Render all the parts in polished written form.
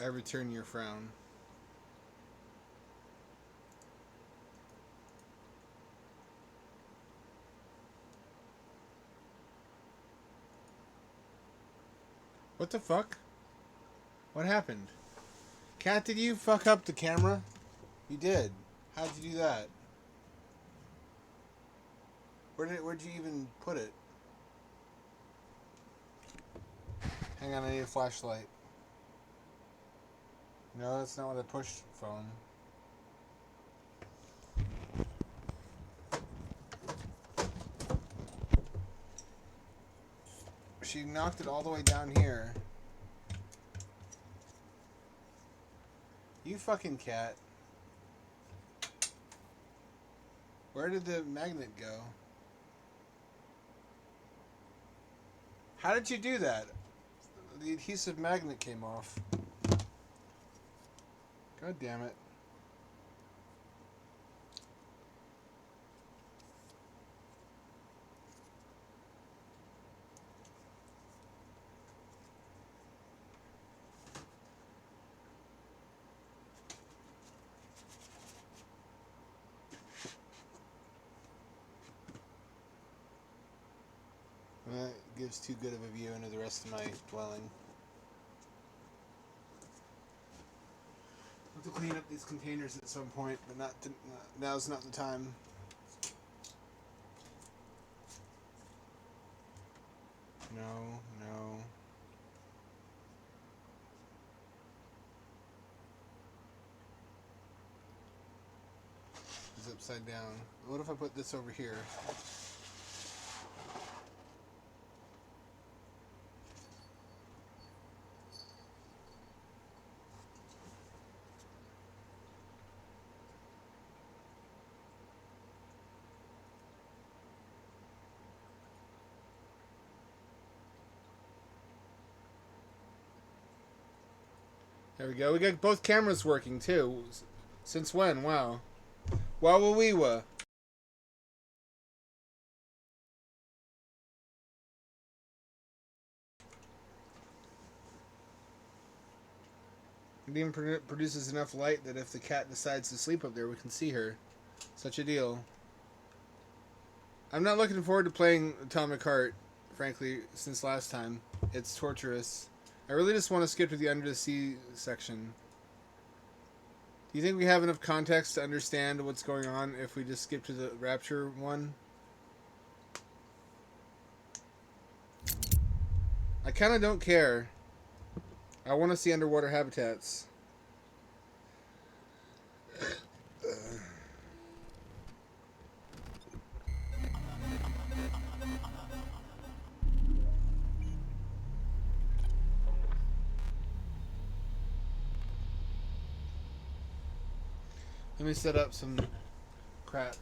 I return your frown. What the fuck? What happened? Cat, did you fuck up the camera? You did. How'd you do that? Where'd you even put it? Hang on, I need a flashlight. No, that's not what I pushed phone. She knocked it all the way down here. You fucking cat. Where did the magnet go? How did you do that? The adhesive magnet came off. God damn it. That gives too good of a view into the rest of my dwelling. I'll have to clean up these containers at some point, but now's not the time. No. It's upside down. What if I put this over here? There we go. We got both cameras working too. Since when? Wow. Wawaweewa. It even produces enough light that if the cat decides to sleep up there, we can see her. Such a deal. I'm not looking forward to playing Atomic Heart, frankly, since last time. It's torturous. I really just want to skip to the Under the Sea section. Do you think we have enough context to understand what's going on if we just skip to the Rapture one? I kind of don't care. I want to see underwater habitats. Let me set up some crap.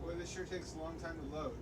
Boy, this sure takes a long time to load.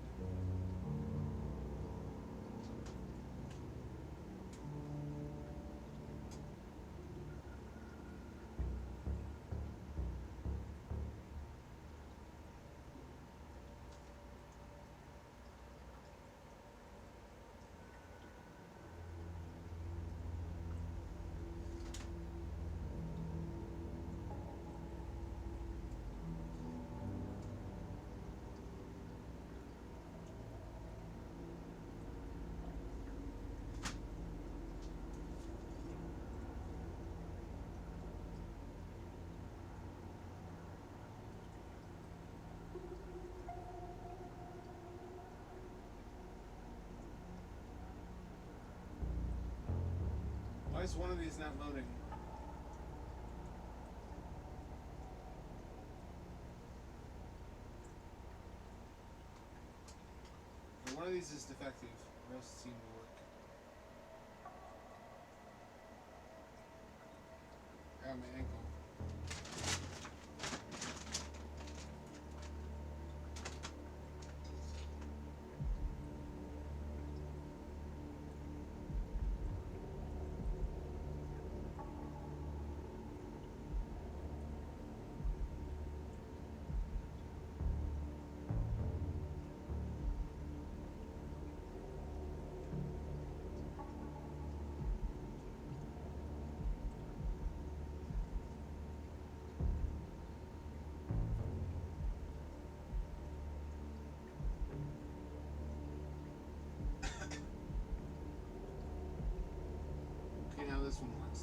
is one of these not loading? One of these is defective. The rest seem to work. Ow, my ankle. Okay, now this one works.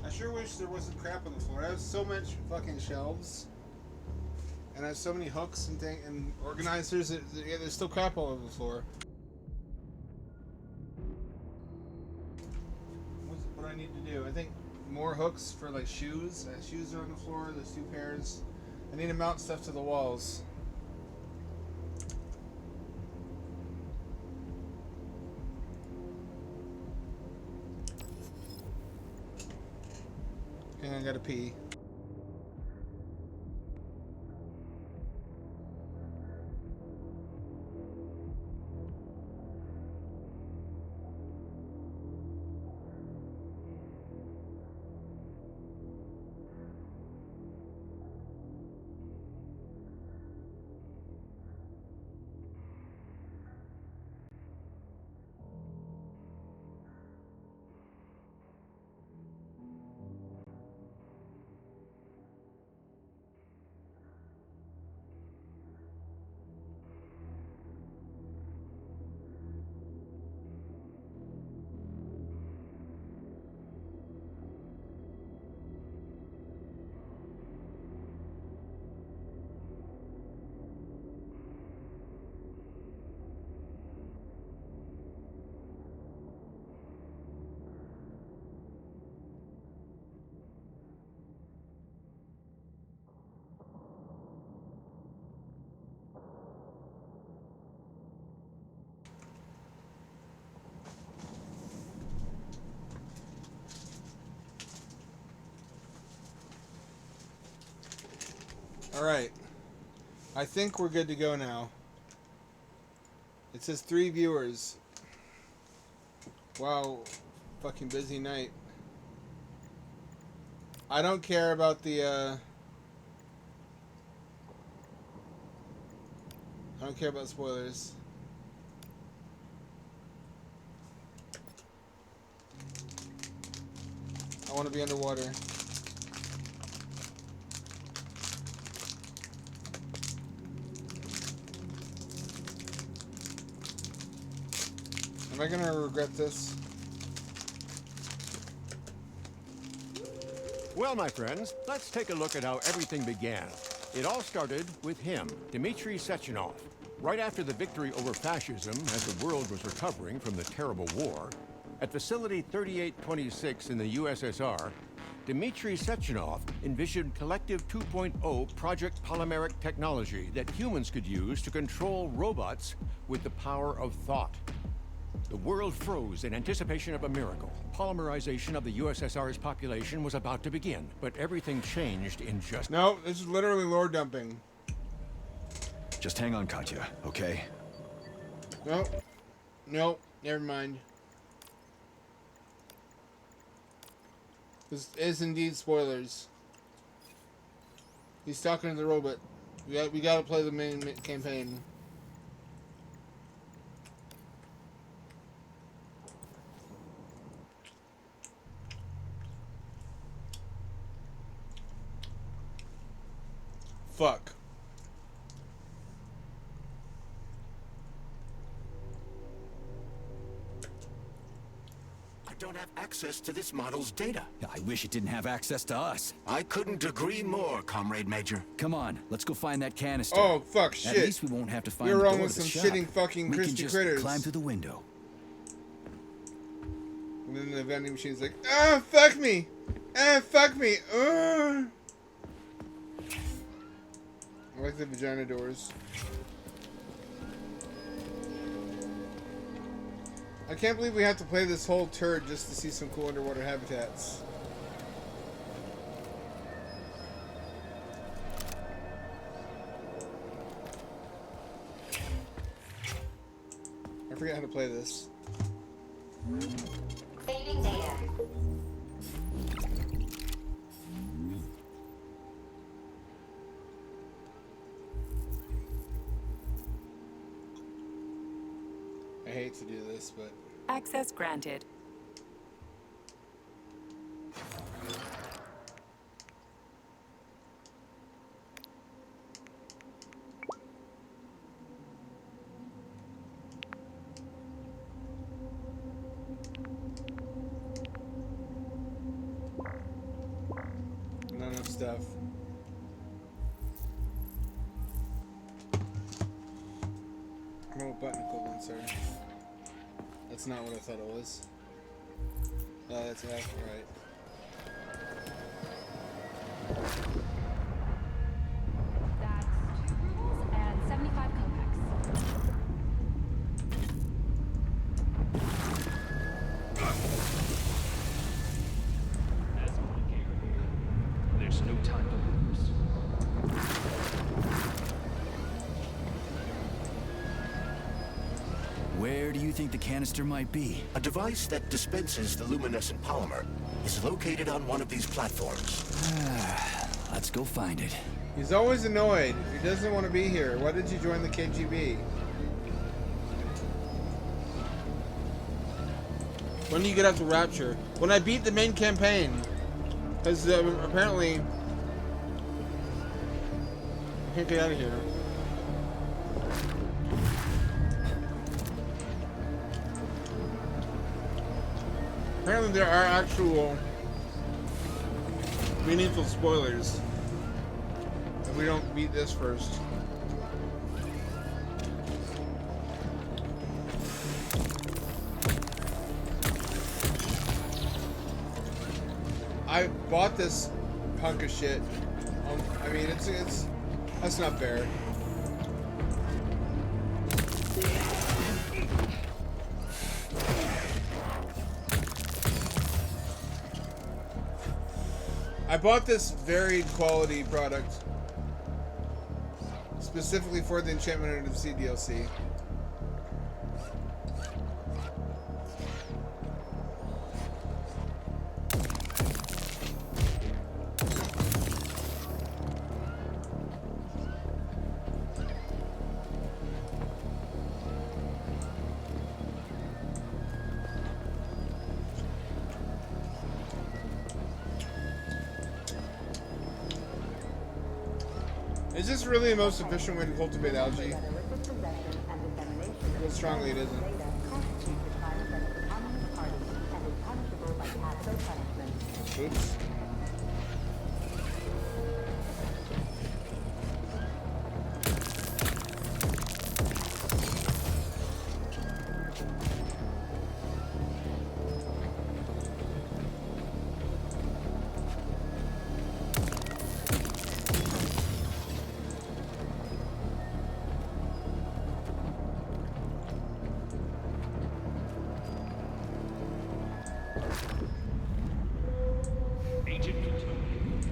I sure wish there wasn't crap on the floor. I have so much fucking shelves, and I have so many hooks and organizers. Yeah, there's still crap all over the floor. What I need to do? I think more hooks for like shoes. Shoes are on the floor. There's 2 pairs. I need to mount stuff to the walls. And I gotta pee. Alright. I think we're good to go now. It says 3 viewers. Wow. Fucking busy night. I don't care about the, I don't care about spoilers. I want to be underwater. Am I gonna regret this? Well, my friends, let's take a look at how everything began. It all started with him, Dmitry Sechenov. Right after the victory over fascism, as the world was recovering from the terrible war, at Facility 3826 in the USSR, Dmitry Sechenov envisioned Collective 2.0 Project Polymeric technology that humans could use to control robots with the power of thought. The world froze in anticipation of a miracle. Polymerization of the USSR's population was about to begin, but everything changed in just... No, this is literally lore dumping. Just hang on, Katya, okay? Nope. Nope. Never mind. This is indeed spoilers. He's talking to the robot. We gotta play the main campaign. Fuck. I don't have access to this model's data. I wish it didn't have access to us. I couldn't agree more, Comrade Major. Come on, let's go find that canister. Oh, fuck, At shit. least we won't have to find You're the wrong door with to the some shop. shitting fucking We can crispy just critters. climb through the window. And then the vending machine's like, ah, fuck me! Ah, fuck me! I like the vagina doors. I can't believe we have to play this whole turd just to see some cool underwater habitats. I forget how to play this. Saving data. I hate to do this, but Access granted. not enough stuff. No button equivalents are. That's not what I thought it was. Oh, that's F, right. That's 2 rubles and 75 kopecks. There's no time to lose. Where do you think the canister might be? A device that dispenses the luminescent polymer is located on one of these platforms. Let's go find it. He's always annoyed. He doesn't want to be here. Why did you join the KGB? When do you get out to Rapture? When I beat the main campaign. Because apparently... I can't get out of here. Apparently there are actual meaningful spoilers if we don't beat this first. I bought this hunk of shit. I mean, it's that's not fair. I bought this varied quality product specifically for the Enchantment Under the Sea DLC. Is this really the most efficient way to cultivate algae? Well, strongly it isn't. Oops. Agent Plutonium.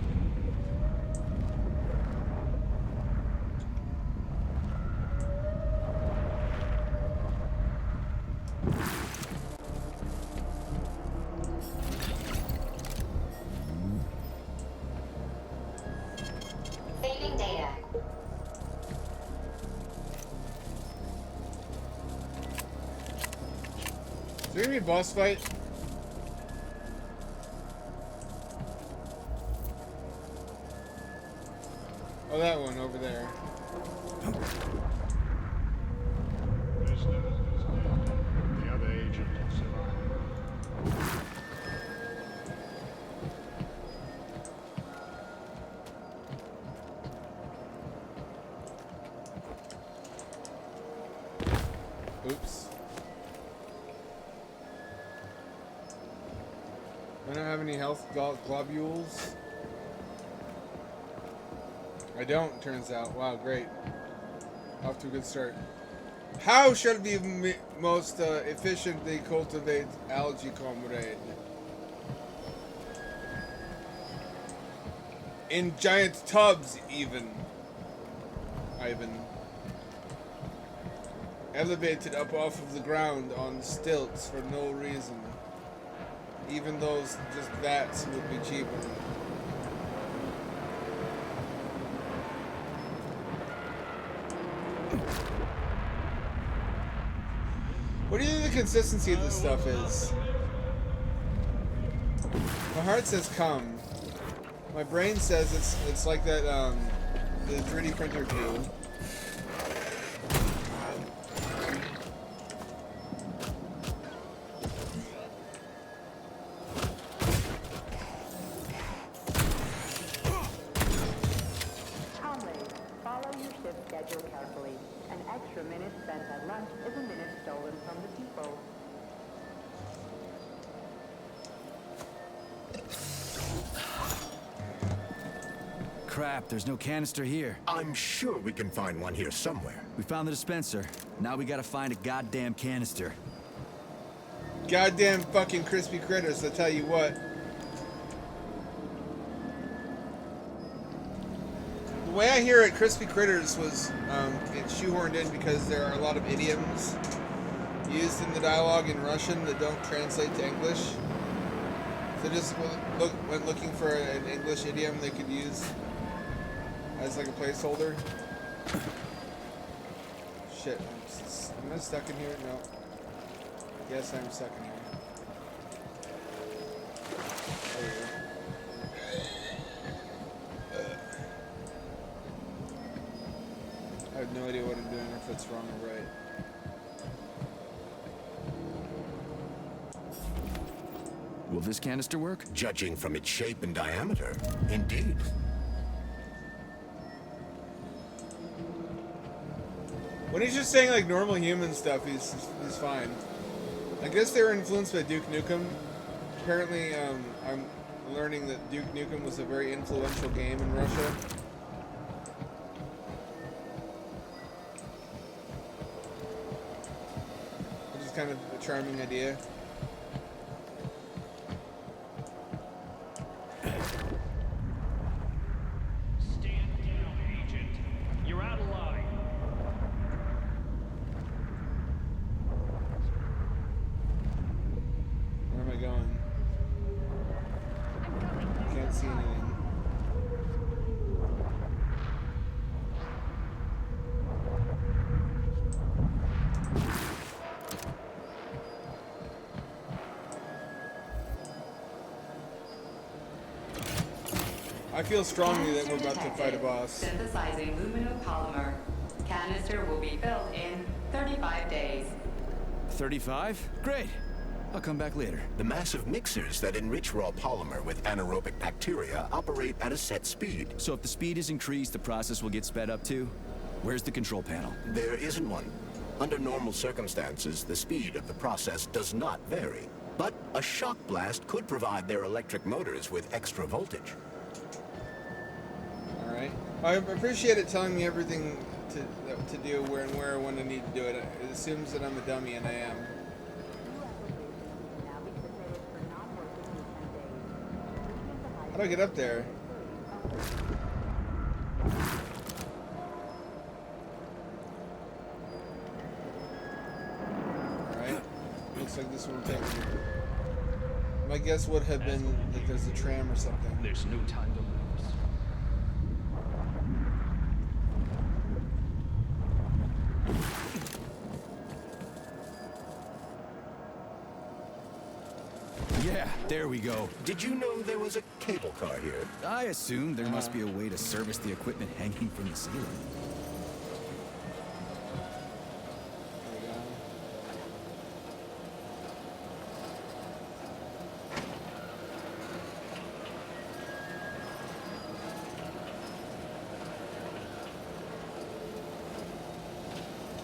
Saving data. Is there gonna be a boss fight? Oh, that one over there. There's no the other agent survived. health globules? I don't, turns out. Wow, great. Off to a good start. How shall we most efficiently cultivate algae, comrade? In giant tubs, even. Ivan. Elevated up off of the ground on stilts for no reason. Even those just vats would be cheaper. What do you think the consistency of this stuff is? My heart says come. My brain says it's like that the 3D printer glue. Comrades, follow your shift schedule carefully. An extra minute spent at lunch is a minute stolen from the people. Crap, there's no canister here. I'm sure we can find one here somewhere. We found the dispenser. Now we gotta find a goddamn canister. Goddamn fucking crispy critters, I tell you what. The way I hear it, crispy critters was it's shoehorned in because there are a lot of idioms used in the dialogue in Russian that don't translate to English. So just went looking for an English idiom they could use as like a placeholder. Shit, am I stuck in here? No. Yes, I'm stuck in here. There we go. I have no idea what I'm doing, if it's wrong or right. Will this canister work? Judging from its shape and diameter, indeed. When he's just saying like normal human stuff, he's fine. I guess they were influenced by Duke Nukem. Apparently, I'm learning that Duke Nukem was a very influential game in Russia. Which is kind of a charming idea. Stand down, Agent. You're out of line. Where am I going? Can't see anything. I feel strongly that we're about to fight a boss. Synthesizing luminopolymer. Canister will be filled in 35 days. 35? Great. I'll come back later. The massive mixers that enrich raw polymer with anaerobic bacteria operate at a set speed. So if the speed is increased, the process will get sped up too? Where's the control panel? There isn't one. Under normal circumstances, the speed of the process does not vary. But a shock blast could provide their electric motors with extra voltage. Alright. I appreciate it telling me everything to do, where and where, when I need to do it. It assumes that I'm a dummy, and I am. How do I get up there? Alright. Looks like this one will take me. My guess would have been that there's a tram or something. There's no time to lose. Yeah, there we go. Did you know there was a cable car here? I assume there must be a way to service the equipment hanging from the ceiling. There we go.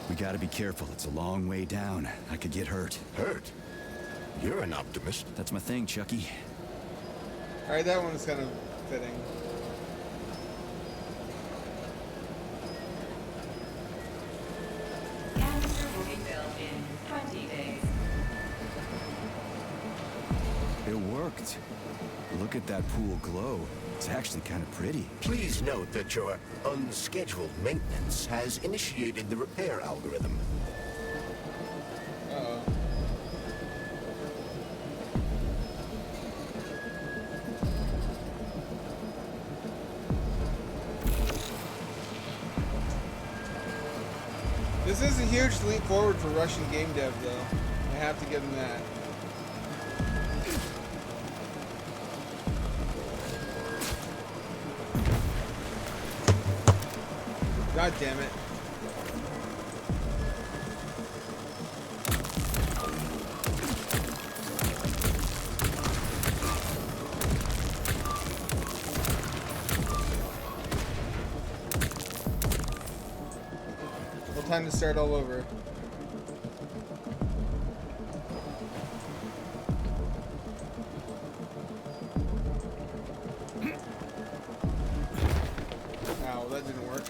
We gotta be careful. It's a long way down. I could get hurt. Hurt? You're an optimist. That's my thing, Chucky. Alright, that one's kind of fitting. Canister will be filled in 20 days. It worked. Look at that pool glow. It's actually kind of pretty. Please note that your unscheduled maintenance has initiated the repair algorithm. Uh-oh. This is a huge leap forward for Russian game dev, though. I have to give them that. God damn it. Well, time to start all over. Ow, that didn't work.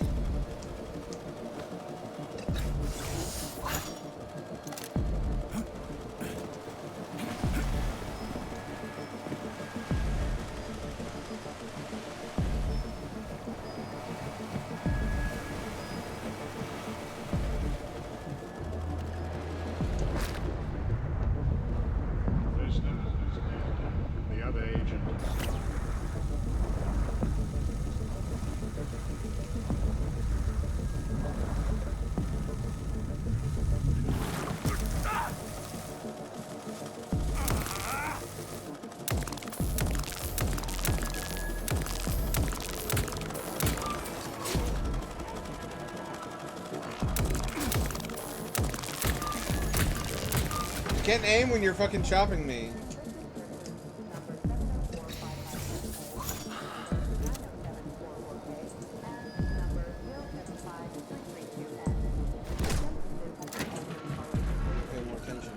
The other agent. You can't aim when you're fucking chopping me. Pay more attention.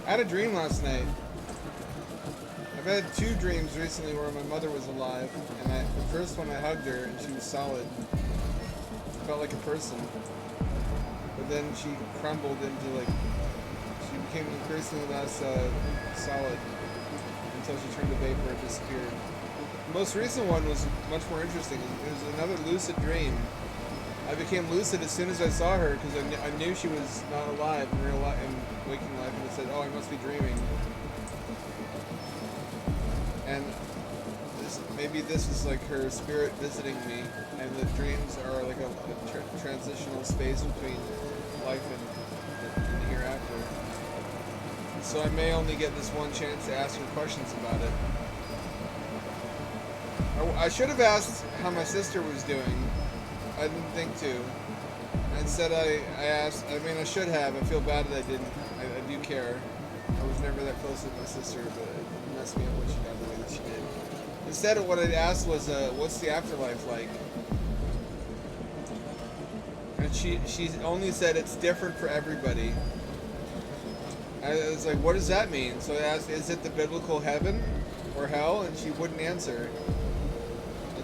I had a dream last night. I've had two dreams recently where my mother was alive, and the first one I hugged her and she was solid. Felt like a person. But then she crumbled into like, she became increasingly less solid until she turned to vapor and disappeared. The most recent one was much more interesting. It was another lucid dream. I became lucid as soon as I saw her because I knew she was not alive in real life, in waking life, and I said, "Oh, I must be dreaming." And maybe this is like her spirit visiting me, and the dreams are like a transitional space between life and the hereafter. So I may only get this one chance to ask her questions about it. I should have asked how my sister was doing. I didn't think to. Instead, I asked. I mean, I should have. I feel bad that I didn't. I do care. I was never that close with my sister, but it messed me up when she died the way that she did. Instead, what I asked was, "What's the afterlife like?" And she only said it's different for everybody. I was like, "What does that mean?" So I asked, "Is it the biblical heaven or hell?" And she wouldn't answer.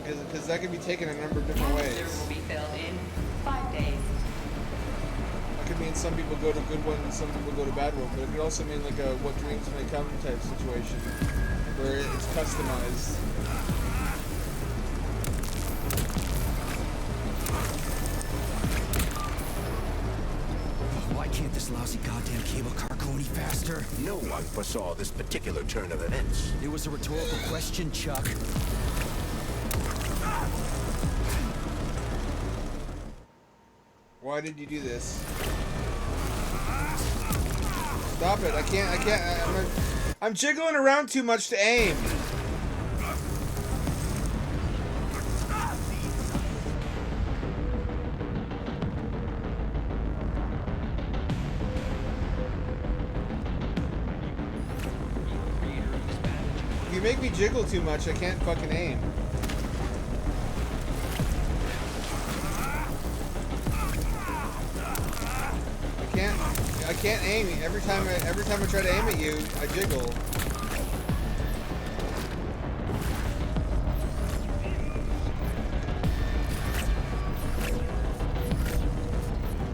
Because that can be taken a number of different ways. Canister will be filled in 5 days. It could mean some people go to good one and some people go to bad one, but it could also mean like a what dreams may come type situation, where it's customized. Why can't this lousy goddamn cable car go any faster? No one foresaw this particular turn of events. It was a rhetorical question, Chuck. Why did you do this? Stop it! I can't. I'm jiggling around too much to aim. If you You make me jiggle too much, I can't fucking aim. I can't aim. Every time I try to aim at you, I jiggle.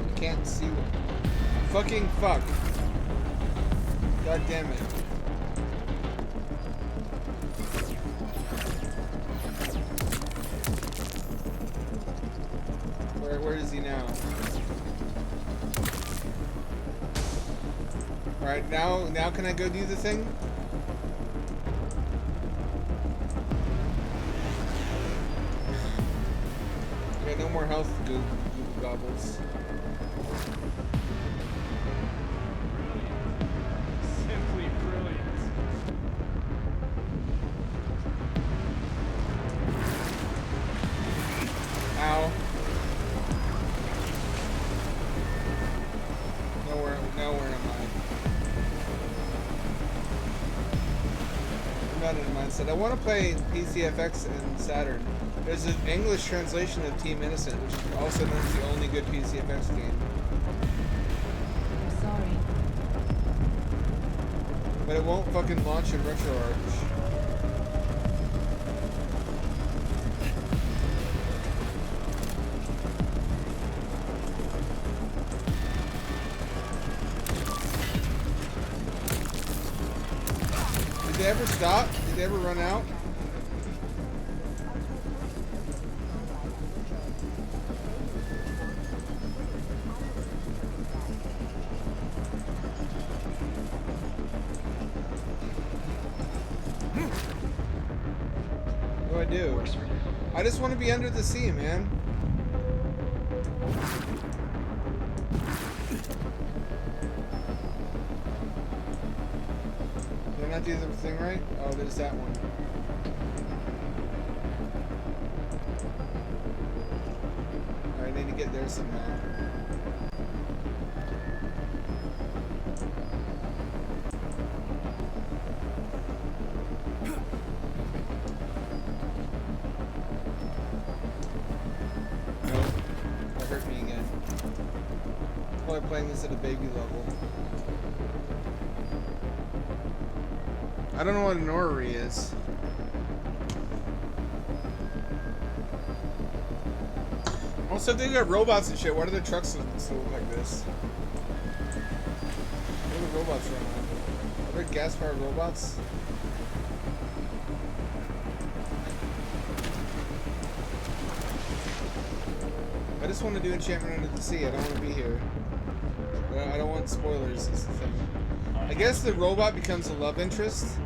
I can't see what... Fucking fuck. God damn it. Where is he now? Alright, now can I go do the thing? I got no more health, Google Gobbles. Simply brilliant. Ow. Nowhere am I? I'm not in a mindset. I want to play PCFX and Saturn. There's an English translation of Team Innocent, which is also known as the only good PCFX game. I'm sorry. But it won't fucking launch in RetroArch. Did they ever stop? Did they ever run out? What do I do? I just want to be under the sea, man. Did I not do the thing right? Oh, there's that one. Alright, I need to get there somehow. Nope. That hurt me again. Probably playing this at a baby level. I don't know what an orrery is. Also, if they got robots and shit, why do their trucks still look like this? What are the robots running on? Are there gas-powered robots? I just want to do Enchantment Under the Sea. I don't want to be here. I don't want spoilers, is the thing. I guess the robot becomes a love interest.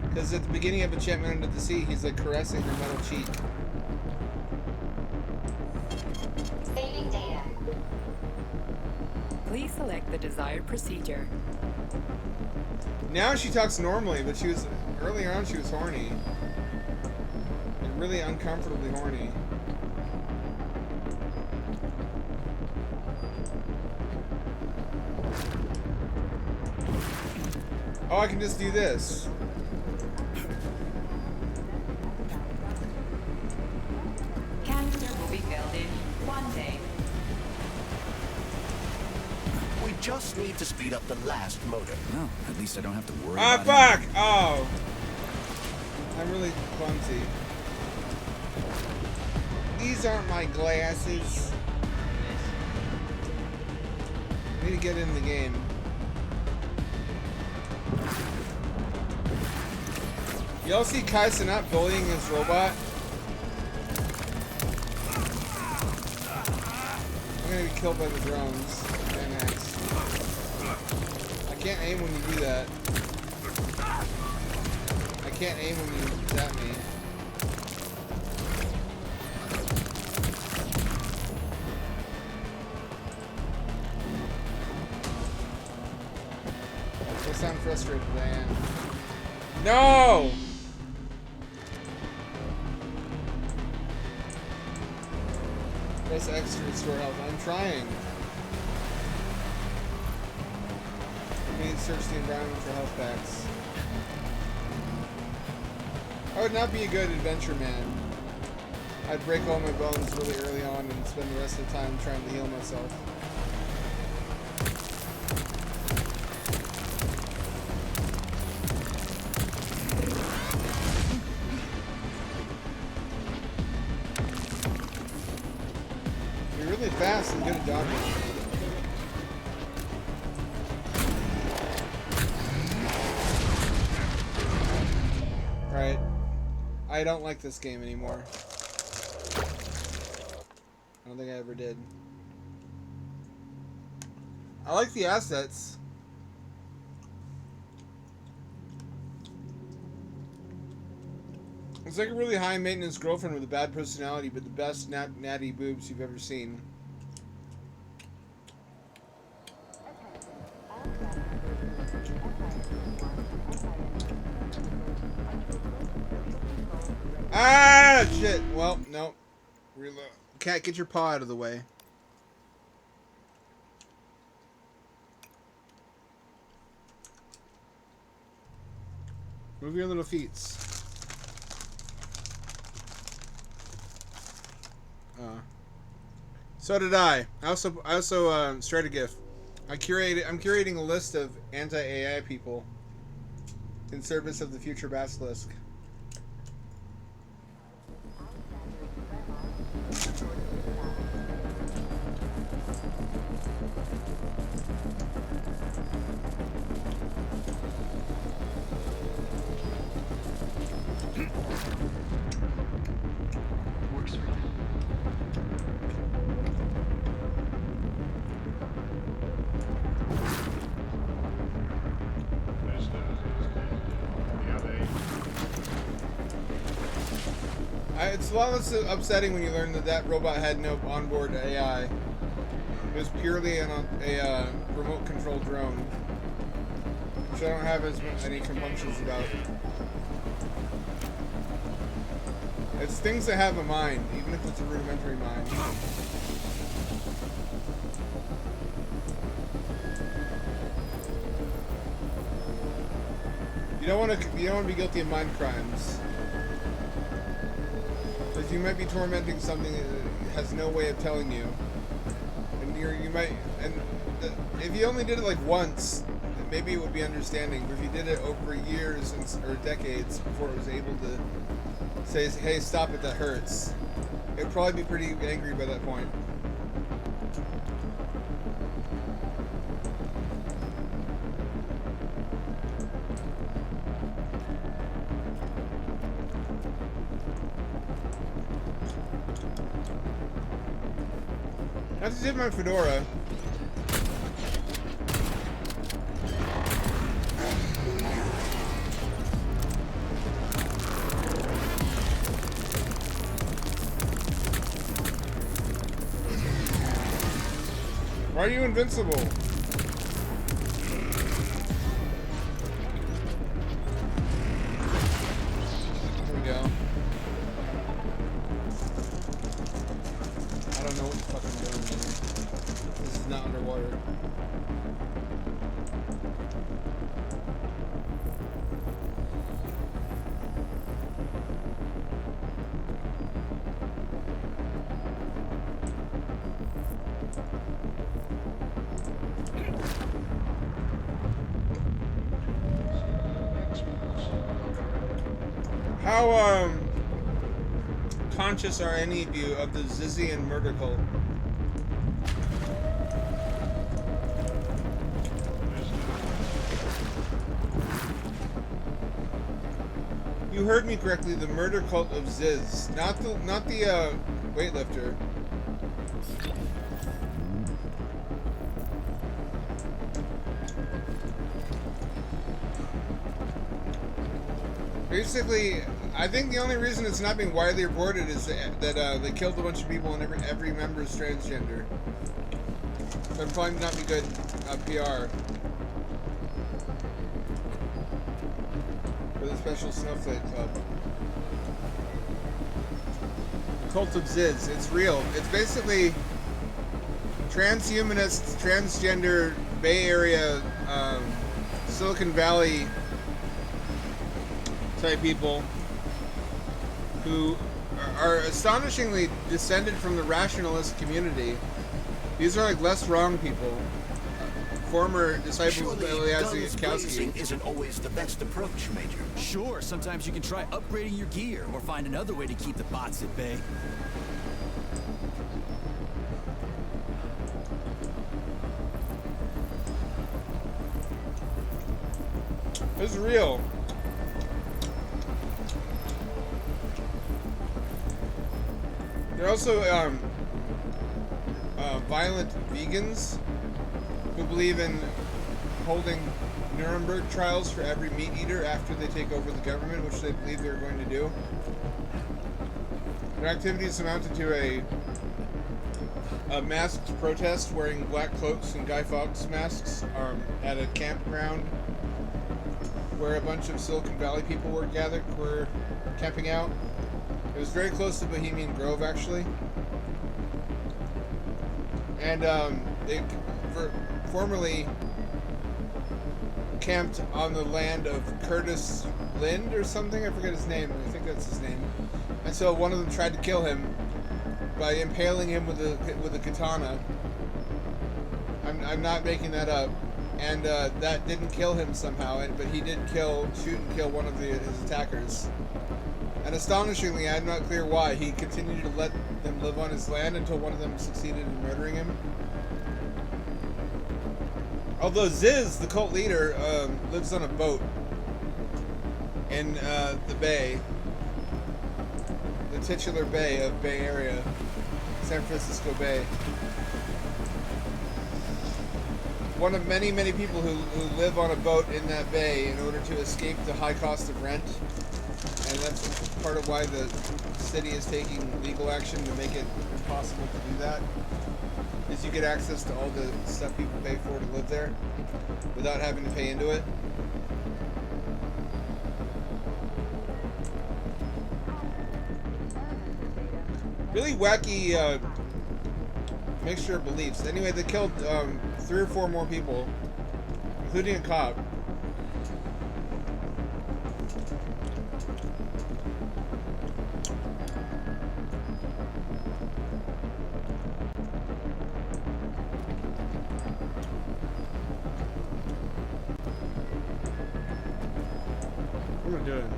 Because at the beginning of Enchantment Under the Sea, he's like caressing her metal cheek. Saving data. Please select the desired procedure. Now she talks normally, but she was earlier on she was horny. Like really uncomfortably horny. Oh, I can just do this. Canister will be filled in 1 day. We just need to speed up the last motor. Well, at least I don't have to worry Ah, about fuck! him. Oh. I'm really clumsy. These aren't my glasses. I need to get in the game. Y'all see Kai Cenat bullying his robot? I'm gonna be killed by the drones. Maniacs. I can't aim when you do that. I can't aim when you zap me. I sound frustrated, I am. No! Press X to restore health. I'm trying. I need to search the environment for health packs. I would not be a good adventure man. I'd break all my bones really early on and spend the rest of the time trying to heal myself. You're really fast and good at dodging. Right. I don't like this game anymore. I don't think I ever did. I like the assets. It's like a really high maintenance girlfriend with a bad personality, but the best natty boobs you've ever seen. Ah, shit. Well, no. Reload. Cat, get your paw out of the way. Move your little feet. So did I. I also started a GIF. I'm curating a list of anti-AI people in service of the future basilisk. It's a lot less upsetting when you learn that robot had no onboard AI. It was purely a remote-controlled drone, which I don't have as many compunctions about. It's things that have a mind, even if it's a rudimentary mind. You don't want to be guilty of mind crimes. Because you might be tormenting something that has no way of telling you, and if you only did it like once, maybe it would be understanding. But if you did it over years or decades before it was able to say, "Hey, stop it, that hurts," it'd probably be pretty angry by that point. I just did my fedora. Why are you invincible? There we go. I don't know what the fuck I'm doing here. This is not underwater. How conscious are any of you of the Zizian murder cult? You heard me correctly. The murder cult of Ziz, not the weightlifter. Basically, I think the only reason it's not being widely reported is that they killed a bunch of people and every member is transgender. So it'd probably not be good PR for the Special Snowflake Club. Cult of Ziz. It's real. It's basically transhumanist, transgender, Bay Area, Silicon Valley type people who are astonishingly descended from the rationalist community. These are like less wrong people. Former disciples of Surely Eliezer guns Yudkowsky. blazing isn't always the best approach, Major. Sure, sometimes you can try upgrading your gear or find another way to keep the bots at bay. This is real. They're also violent vegans who believe in holding Nuremberg trials for every meat eater after they take over the government, which they believe they're going to do. Their activities amounted to a masked protest wearing black cloaks and Guy Fawkes masks at a campground where a bunch of Silicon Valley people were camping out. It was very close to Bohemian Grove, actually. And they formerly camped on the land of Curtis Lind or something. I forget his name. I think that's his name. And so one of them tried to kill him by impaling him with a katana. I'm not making that up. And that didn't kill him somehow, but he did shoot and kill one of his attackers. And astonishingly, I'm not clear why, he continued to let them live on his land until one of them succeeded in murdering him. Although Ziz, the cult leader, lives on a boat in the bay, the titular bay of Bay Area, San Francisco Bay. One of many, many people who live on a boat in that bay in order to escape the high cost of rent. And that's part of why the city is taking legal action to make it impossible to do that. Is you get access to all the stuff people pay for to live there without having to pay into it. Really wacky mixture of beliefs. Anyway, they killed 3 or 4 more people, including a cop. What am I doing?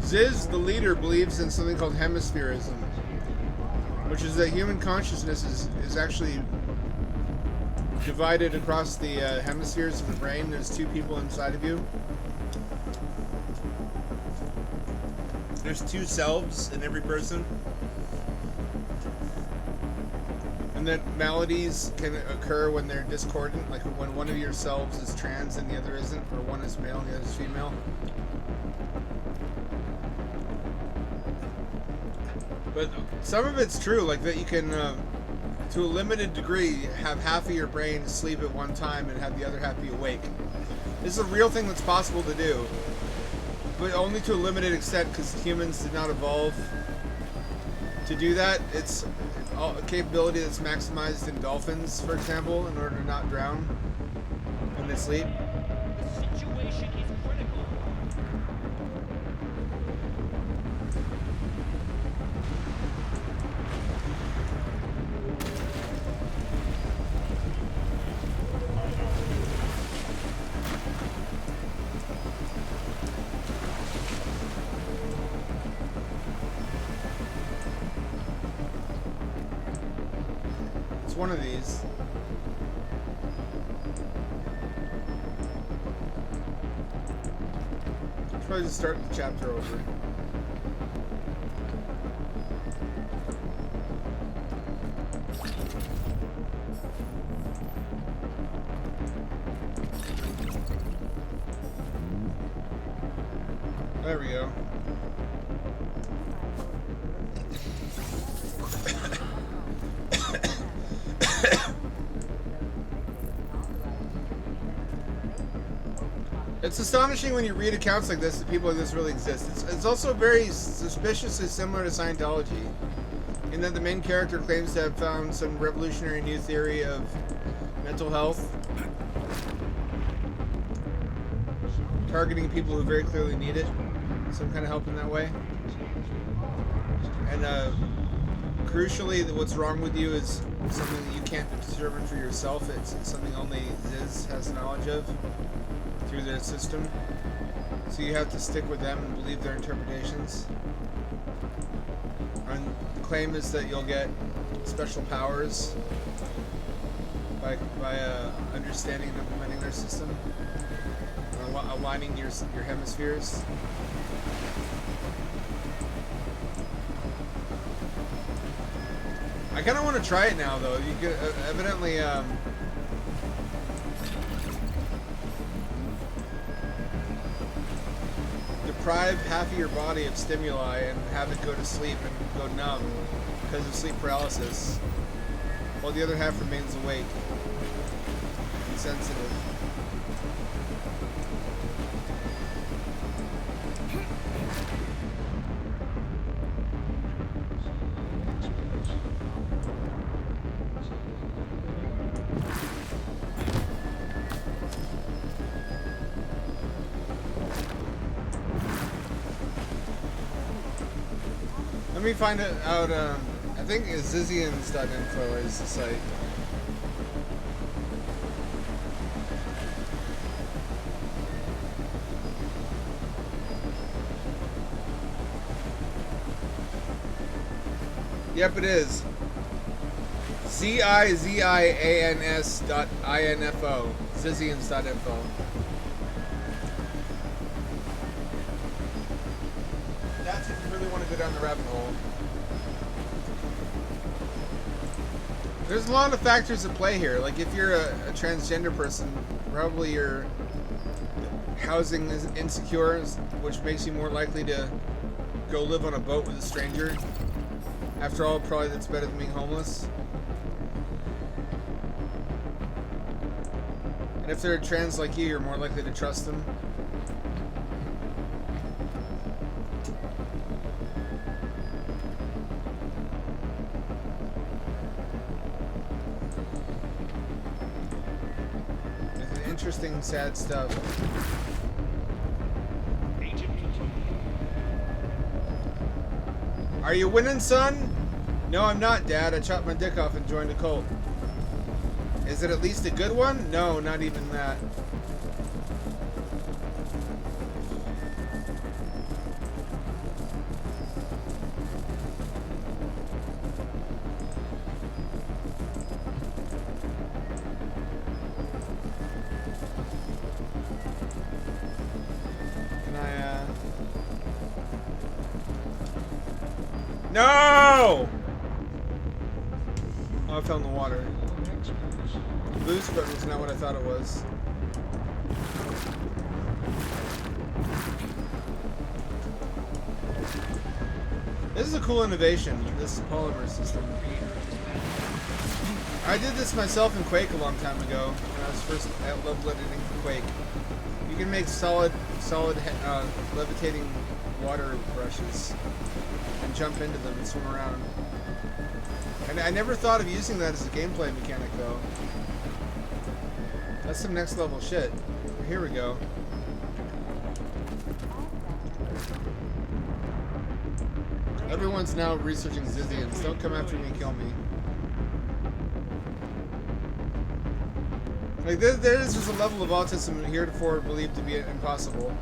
Ziz, the leader, believes in something called hemispherism, which is that human consciousness is actually divided across the hemispheres of the brain. There's 2 people inside of you. There's 2 selves in every person. And that maladies can occur when they're discordant, like when one of your selves is trans and the other isn't, or one is male and the other is female. But some of it's true, like that you can, to a limited degree, have half of your brain sleep at one time and have the other half be awake. This is a real thing that's possible to do, but only to a limited extent because humans did not evolve to do that. It's a capability that's maximized in dolphins, for example, in order to not drown when they sleep. The situation is critical. It's one of these. Probably just start the chapter over. There we go. It's astonishing when you read accounts like this that people like this really exist. It's also very suspiciously similar to Scientology, and that the main character claims to have found some revolutionary new theory of mental health, targeting people who very clearly need it, some kind of help in that way. And crucially, what's wrong with you is something that you can't determine for yourself. It's something only Ziz has knowledge of through their system. So you have to stick with them and believe their interpretations. And the claim is that you'll get special powers by understanding and implementing their system, aligning your hemispheres. I kind of want to try it now, though. You could evidently deprive half of your body of stimuli and have it go to sleep and go numb because of sleep paralysis, while the other half remains awake and sensitive. Let me find it out. I think Zizians.info is the site. Yep, it is. Zizians.info. Zizians.info. That's if you really want to go down the rabbit hole. There's a lot of factors at play here. Like if you're a transgender person, probably your housing is insecure, which makes you more likely to go live on a boat with a stranger. After all, probably that's better than being homeless. And if they're trans like you, you're more likely to trust them. Interesting, sad stuff. Are you winning, son? No, I'm not, Dad. I chopped my dick off and joined a cult. Is it at least a good one? No, not even that. No! Oh, I fell in the water. Boost, but it's not what I thought it was. This is a cool innovation, this polymer system. I did this myself in Quake a long time ago, when I was first at level editing for Quake. You can make solid levitating water brushes and jump into them and swim around. And I never thought of using that as a gameplay mechanic, though. That's some next level shit. Here we go. Everyone's now researching Zizians. Don't come after me and kill me. Like, there is just a level of autism heretofore believed to be impossible.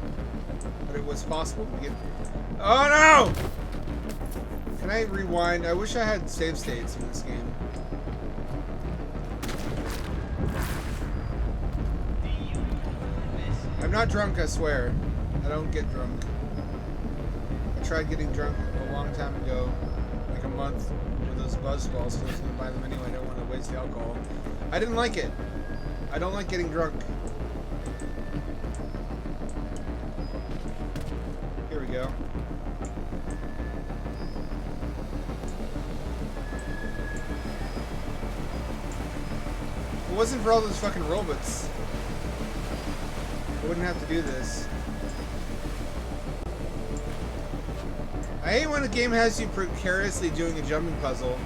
But it was possible to get... Oh no! Can I rewind? I wish I had save states in this game. I'm not drunk, I swear. I don't get drunk. I tried getting drunk a long time ago, like a month, with those buzz balls, so I was going to buy them anyway. I don't want to waste the alcohol. I didn't like it. I don't like getting drunk. Here we go. If it wasn't for all those fucking robots, I wouldn't have to do this. I hate when a game has you precariously doing a jumping puzzle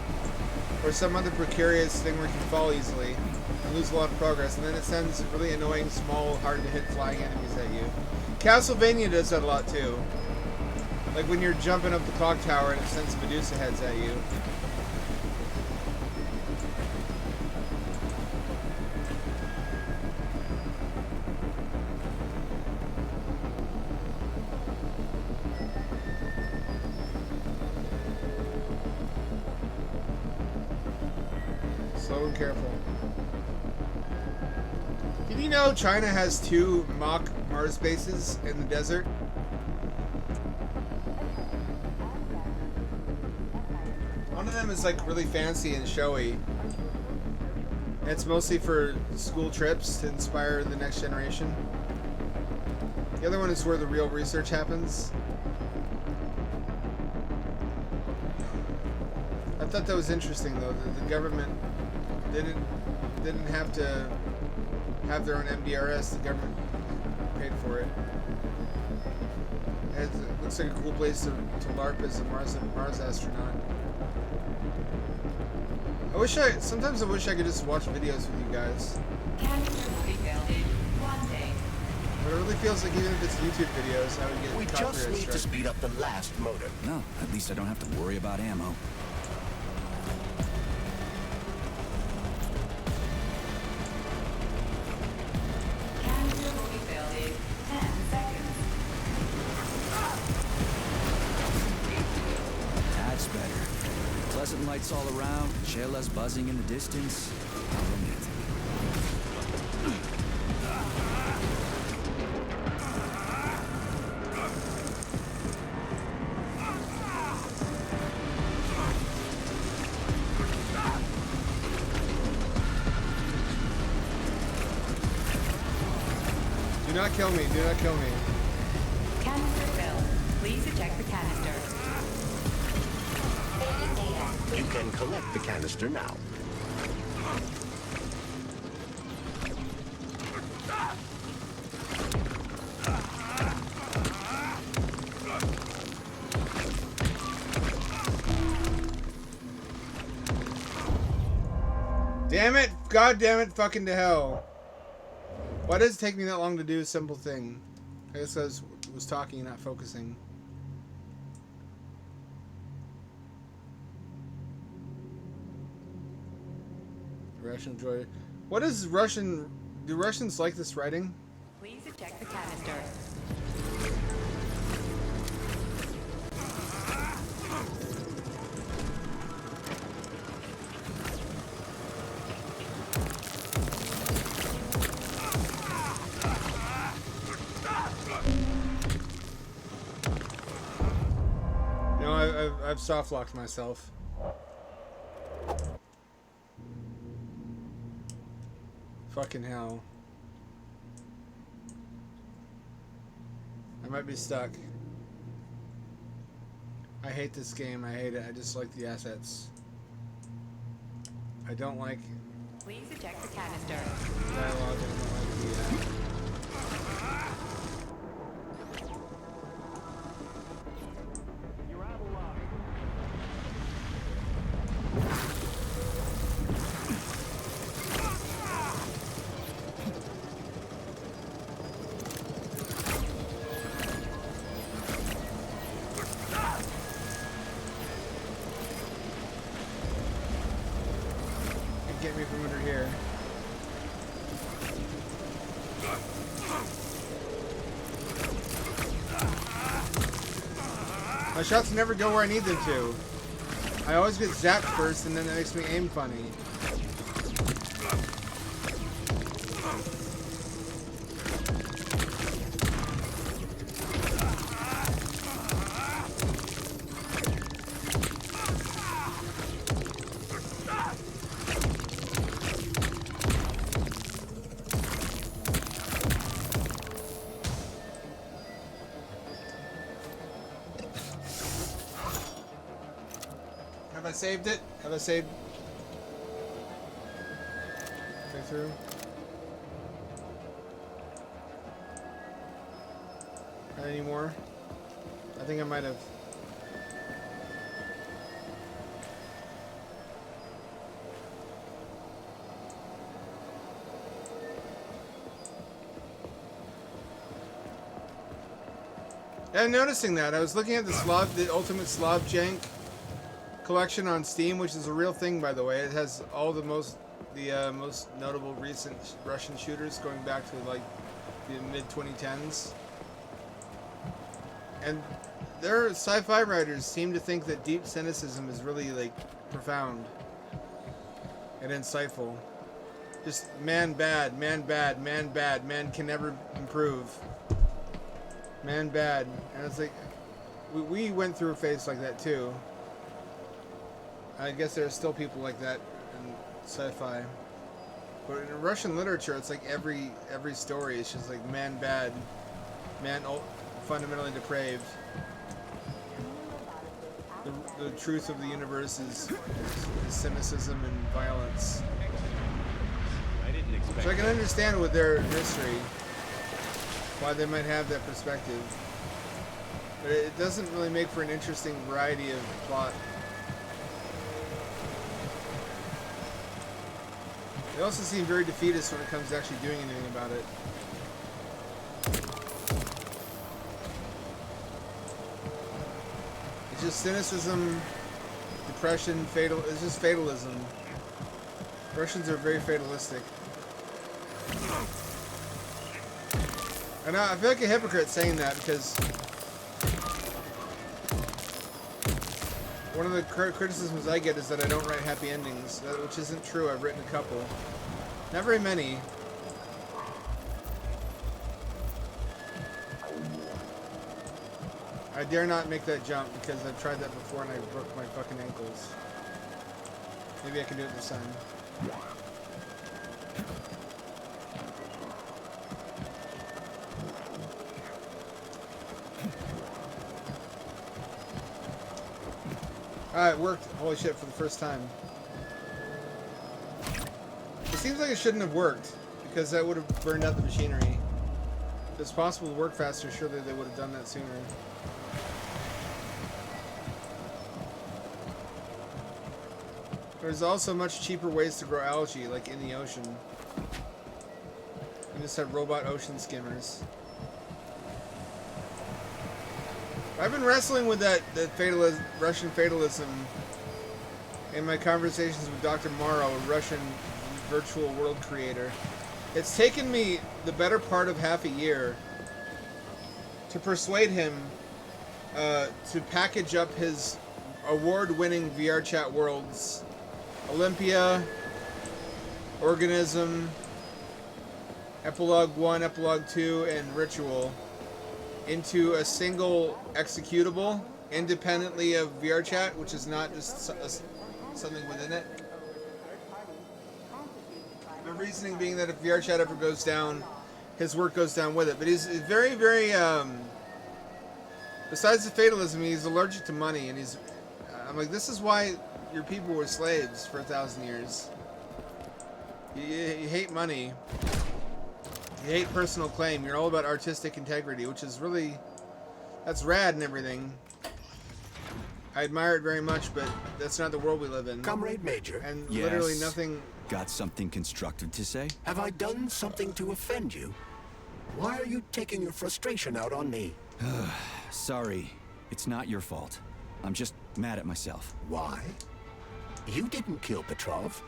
or some other precarious thing where you can fall easily and lose a lot of progress, and then it sends really annoying, small, hard-to-hit flying enemies at you. Castlevania does that a lot too. Like when you're jumping up the clock tower and it sends Medusa heads at you. Slow and careful. Did you know China has 2 mock Mars bases in the desert? One of them is like really fancy and showy. It's mostly for school trips to inspire the next generation. The other one is where the real research happens. I thought that was interesting though, that the government didn't have to have their own MDRS. The government paid for it. It looks like a cool place to LARP as a Mars astronaut. Sometimes I wish I could just watch videos with you guys. Canister will be building one day. But it really feels like even if it's YouTube videos, I would get We copyright just need strike. to speed up the last motor. No, at least I don't have to worry about ammo. Canister will be building 10 seconds. That's better. Pleasant lights all around, Shayla's buzzing in the distance. How romantic. Do not kill me, do not kill me. Canister filled. Please eject the canister. Saving data. You can collect the canister now. Damn it! God damn it! Fucking to hell! Why does it take me that long to do a simple thing? I guess I was talking and not focusing. Russian joy. What is Russian? Do Russians like this writing? Please eject the canister. No, I've soft locked myself. Fucking hell. I might be stuck. I hate this game. I hate it. I just like the assets. I don't like Please eject the canister. dialogue. I don't like the You're out of luck. get me from under here. My shots never go where I need them to. I always get zapped first, and then that makes me aim funny. Have I saved it? Have I saved? Go through. Got any more? I think I might have. Yeah, I'm noticing that. I was looking at the Ultimate Slav Jank collection on Steam, which is a real thing, by the way. It has all the most notable recent Russian shooters going back to like the mid 2010s. And their sci-fi writers seem to think that deep cynicism is really like profound and insightful. Just man bad, man bad, man bad, man can never improve. Man bad. And it's like, we went through a phase like that too. I guess there are still people like that in sci-fi. But in Russian literature, it's like every story is just like man bad, man fundamentally depraved. The truth of the universe is cynicism and violence. I didn't expect. So I can understand with their history why they might have that perspective, but it doesn't really make for an interesting variety of plot. They also seem very defeatist when it comes to actually doing anything about it. It's just cynicism, depression, it's just fatalism. Russians are very fatalistic. I know, I feel like a hypocrite saying that because one of the criticisms I get is that I don't write happy endings, which isn't true. I've written a couple. Not very many. I dare not make that jump because I've tried that before and I broke my fucking ankles. Maybe I can do it this time. It worked. Holy shit, for the first time. It seems like it shouldn't have worked, because that would have burned out the machinery. If it's possible to work faster, surely they would have done that sooner. There's also much cheaper ways to grow algae, like in the ocean. You just have robot ocean skimmers. I've been wrestling with that Russian fatalism in my conversations with Dr. Morrow, a Russian virtual world creator. It's taken me the better part of half a year to persuade him to package up his award-winning VR chat worlds, Olympia, Organism, Epilogue 1, Epilogue 2, and Ritual, into a single executable independently of VRChat, which is not just something within it. The reasoning being that if VRChat ever goes down, his work goes down with it. But he's very, very, besides the fatalism, he's allergic to money, and I'm like, this is why your people were slaves for 1,000 years. You hate money. You hate personal claim. You're all about artistic integrity, which is really, that's rad and everything. I admire it very much, but that's not the world we live in. Comrade Major. And Yes. literally nothing. Got something constructive to say? Have I done something to offend you? Why are you taking your frustration out on me? Sorry, it's not your fault. I'm just mad at myself. Why? You didn't kill Petrov.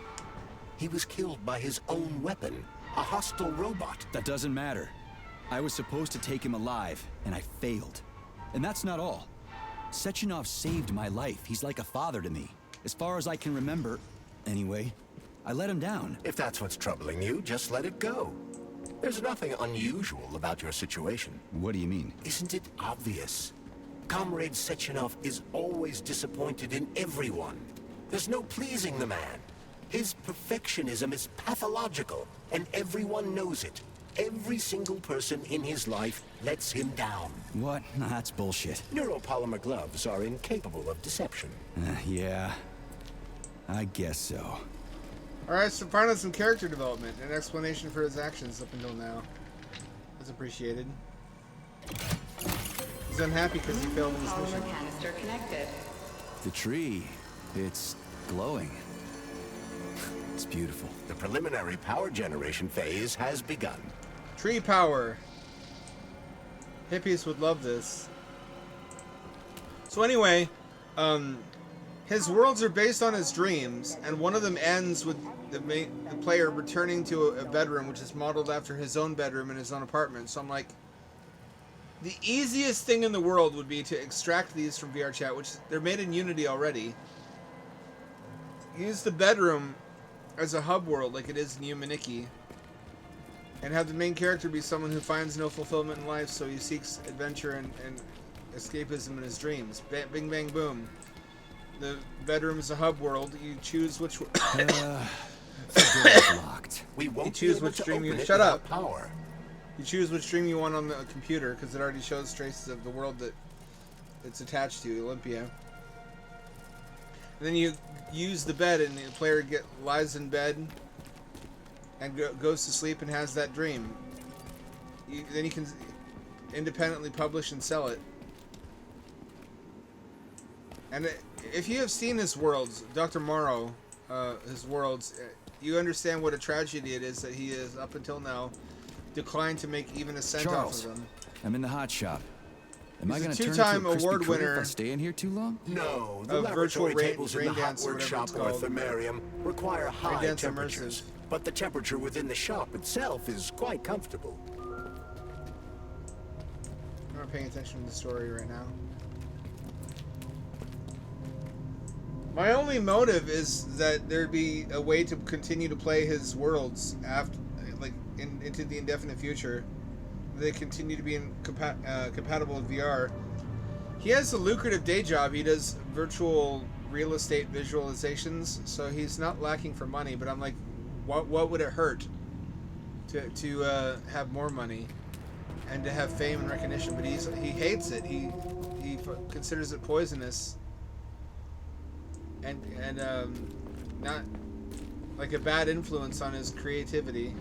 He was killed by his own weapon, a hostile robot. That doesn't matter. I was supposed to take him alive, and I failed. And that's not all. Sechenov saved my life. He's like a father to me. As far as I can remember, anyway, I let him down. If that's what's troubling you, just let it go. There's nothing unusual about your situation. What do you mean? Isn't it obvious? Comrade Sechenov is always disappointed in everyone. There's no pleasing the man. His perfectionism is pathological, and everyone knows it. Every single person in his life lets him down. What? Nah, that's bullshit. Neuropolymer gloves are incapable of deception. Yeah, I guess so. Alright, so finally some character development, an explanation for his actions up until now. That's appreciated. He's unhappy because he failed in his mission. Polymer canister connected. The tree, it's glowing. It's beautiful. The preliminary power generation phase has begun. Tree power. Hippies would love this. So anyway, his worlds are based on his dreams, and one of them ends with the player returning to a bedroom which is modeled after his own bedroom in his own apartment. So I'm like, the easiest thing in the world would be to extract these from VRChat, which they're made in Unity already. Use the bedroom as a hub world like it is in Humaniki, and have the main character be someone who finds no fulfillment in life, so he seeks adventure and escapism in his dreams. Bing, bang, boom. The bedroom is a hub world. You choose which. The door's locked. We won't You choose be able which to stream you. open it Shut without up. Power. You choose which stream you want on the computer because it already shows traces of the world that it's attached to, Olympia. And then you use the bed, and the player lies in bed and goes to sleep and has that dream. Then you can independently publish and sell it. And if you have seen his worlds, Dr. Morrow, his worlds, you understand what a tragedy it is that he is, up until now, declined to make even a cent Charles, off of them. I'm in the hot shop. Am He's I a going to turn two-time into a Krispy award Kreme winner if I stay in here too long? No, the Of virtual laboratory tables in rain the hot dance or whatever workshop it's or called. thermarium require high dance temperatures, immersive. but the temperature within the shop itself is quite comfortable. I'm not paying attention to the story right now. My only motive is that there'd be a way to continue to play his worlds after, into the indefinite future. They continue to be compatible with VR. He has a lucrative day job. He does virtual real estate visualizations, so he's not lacking for money. But I'm like, what would it hurt to have more money and to have fame and recognition? But he hates it. He considers it poisonous. And not like a bad influence on his creativity.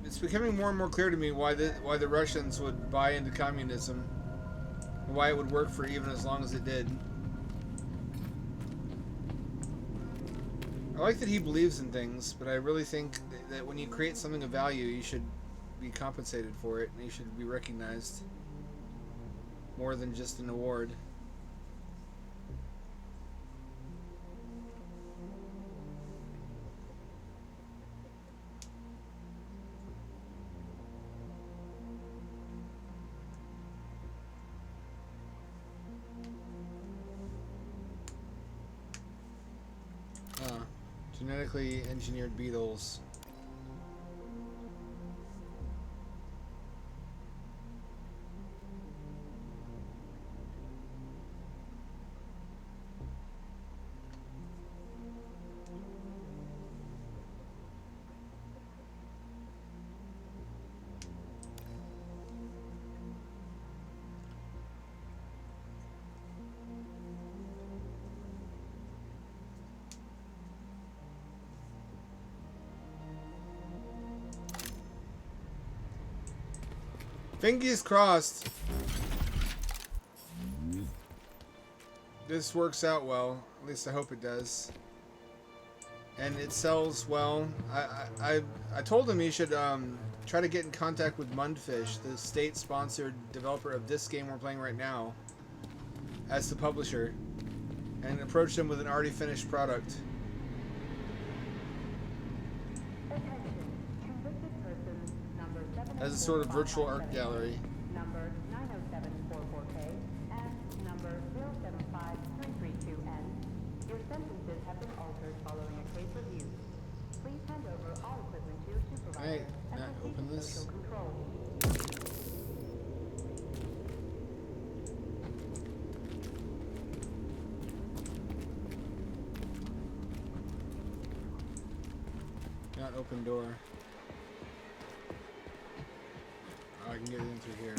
It's becoming more and more clear to me why the Russians would buy into communism, and why it would work for even as long as it did. I like that he believes in things, but I really think that when you create something of value, you should be compensated for it, and you should be recognized. More than just an award. Genetically engineered beetles. Fingers crossed. This works out well. At least I hope it does. And it sells well. I told him he should try to get in contact with Mundfish, the state-sponsored developer of this game we're playing right now, as the publisher, and approach them with an already finished product. As a sort of virtual art gallery. Number 90744K and number 075332N. Your sentences have been altered following a case review. Please hand over all equipment to your supervisor Alright, and now proceed open to this. social control. Not open door. Oh, I can get in through here.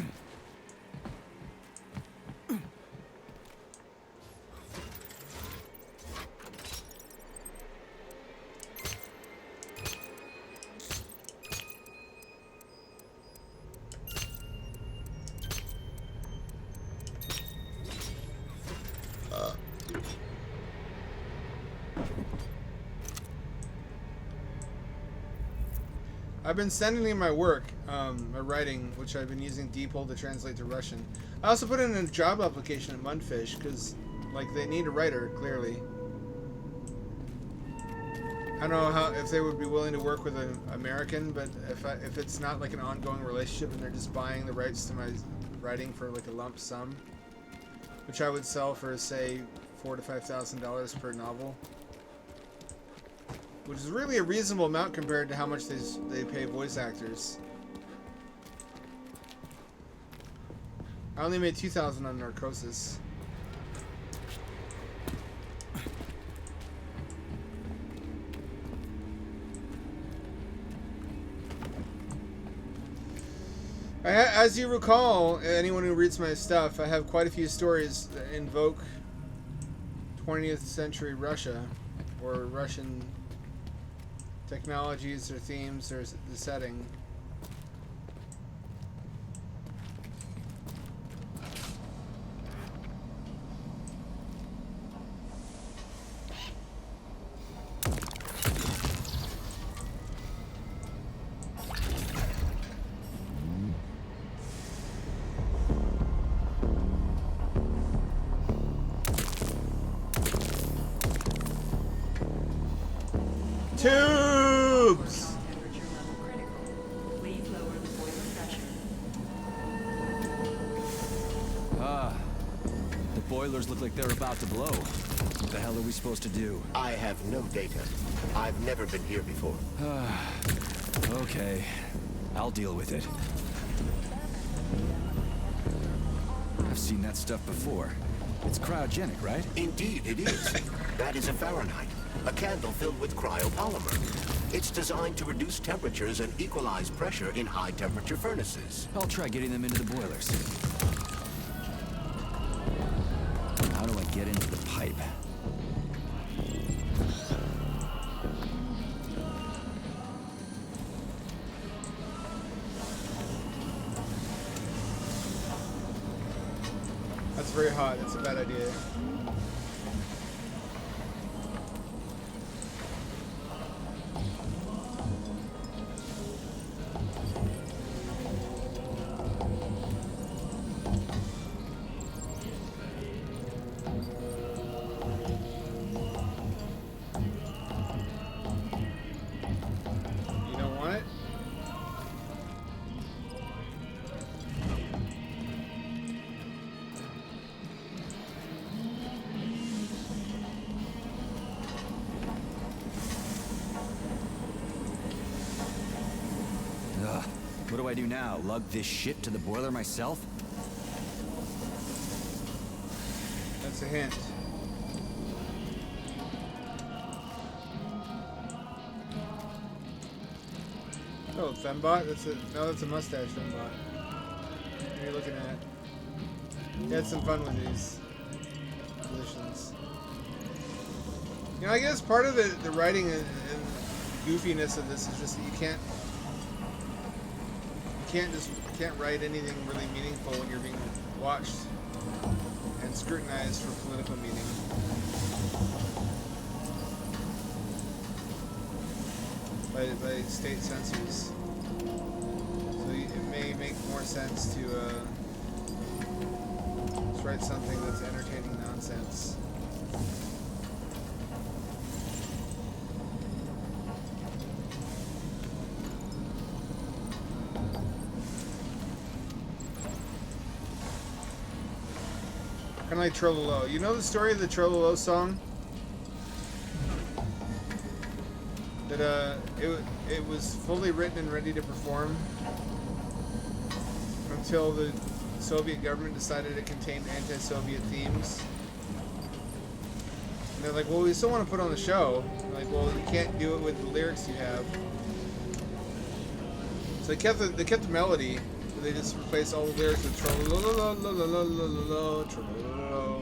I've been sending in my work, my writing, which I've been using DeepL to translate to Russian. I also put in a job application at Mundfish because, like, they need a writer, clearly. I don't know how if they would be willing to work with an American, but if it's not like an ongoing relationship and they're just buying the rights to my writing for like a lump sum, which I would sell for say $4,000 to $5,000 per novel, which is really a reasonable amount compared to how much they pay voice actors. I only made $2,000 on Narcosis. As you recall, anyone who reads my stuff, I have quite a few stories that invoke 20th century Russia or Russian technologies or themes or the setting. Tubes! Temperature level critical. Please lower the boiler pressure. The boilers look like they're about to blow. What the hell are we supposed to do? I have no data. I've never been here before. Okay, I'll deal with it. I've seen that stuff before. It's cryogenic, right? Indeed, it is. That is a Fahrenheit, a candle filled with cryopolymer. It's designed to reduce temperatures and equalize pressure in high-temperature furnaces. I'll try getting them into the boilers. How do I get into the pipe? That's very hot. That's a bad idea. You don't want it? Ugh. What do I do now? Lug this shit to the boiler myself? That's a hint. Oh, Fembot? That's a mustache Fembot. What are you looking at? You had some fun with these positions. You know, I guess part of the writing and goofiness of this is just that you can't write anything really meaningful when you're being watched and scrutinized for political meaning. By state censors. So it may make more sense to just write something that's entertaining nonsense. Kind of like Trololo. You know the story of the Trololo song? That it was fully written and ready to perform until the Soviet government decided it contained anti-Soviet themes. And they're like, well, we still want to put on the show. They're like, well, we can't do it with the lyrics you have. So they kept the melody, but they just replaced all the lyrics with Trololo, Trololo, Trololo, Trololo.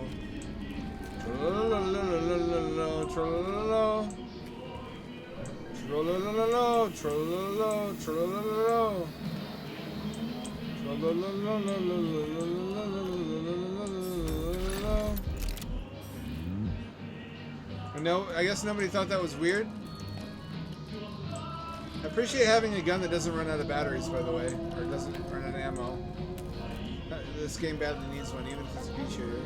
Trollololo, trollololo, trollololo. No, I guess nobody thought that was weird. I appreciate having a gun that doesn't run out of batteries, by the way, or doesn't run out of ammo. This game badly needs one, even if it's a pea shooter.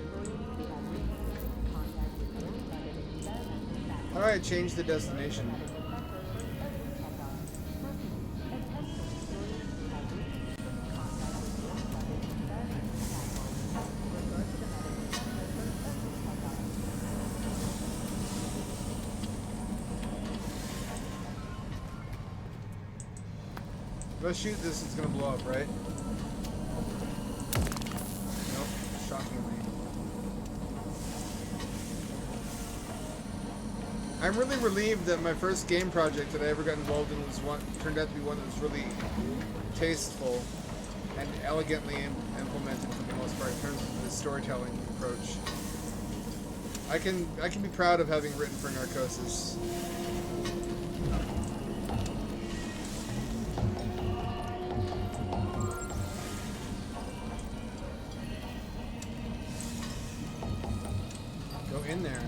How do I change the destination? If I shoot this, it's gonna blow up, right? Nope, shockingly. I'm really relieved that my first game project that I ever got involved in was turned out to be one that was really tasteful and elegantly implemented for the most part in terms of the storytelling approach. I can be proud of having written for Narcosis. Go in there.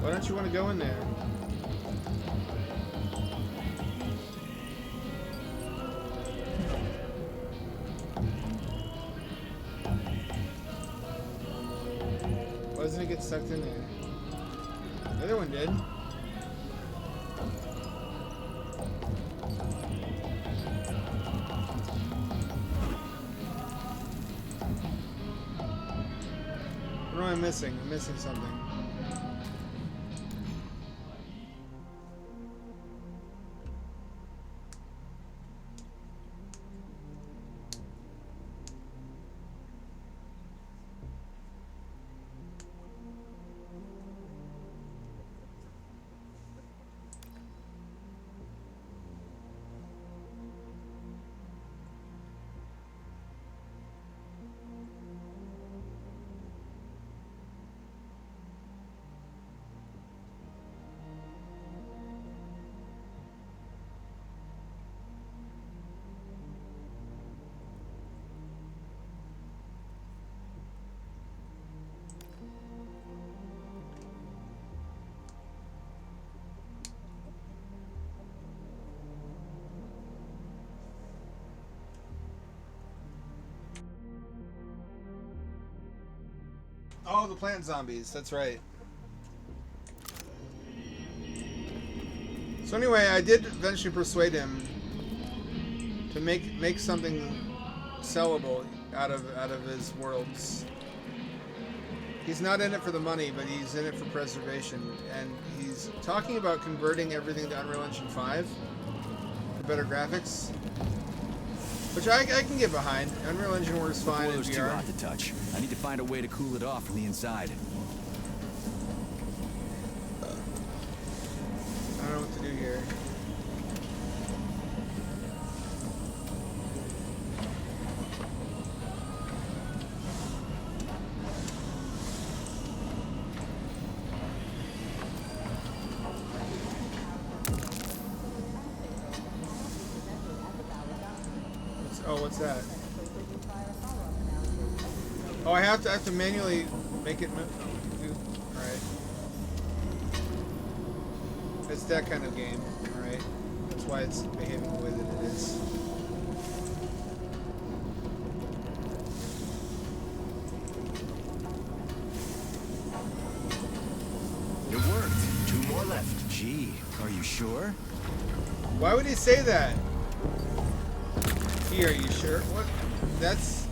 Why don't you want to go in there? Why doesn't it get sucked in there? The other one did. What am I missing? I'm missing something. Oh, the plant zombies. That's right. So anyway, I did eventually persuade him to make something sellable out of his worlds. He's not in it for the money, but he's in it for preservation, and he's talking about converting everything to Unreal Engine 5 for better graphics, which I can get behind. Unreal Engine works fine in The boiler's too VR. hot to touch. I need to find a way to cool it off from the inside. I don't know what to do here. What's that? Oh, I have to manually make it move. All right. It's that kind of game, all right? That's why it's behaving the way that it is. It worked. 2 more left. Gee, are you sure? Why would he say that? Are you sure? What? That's...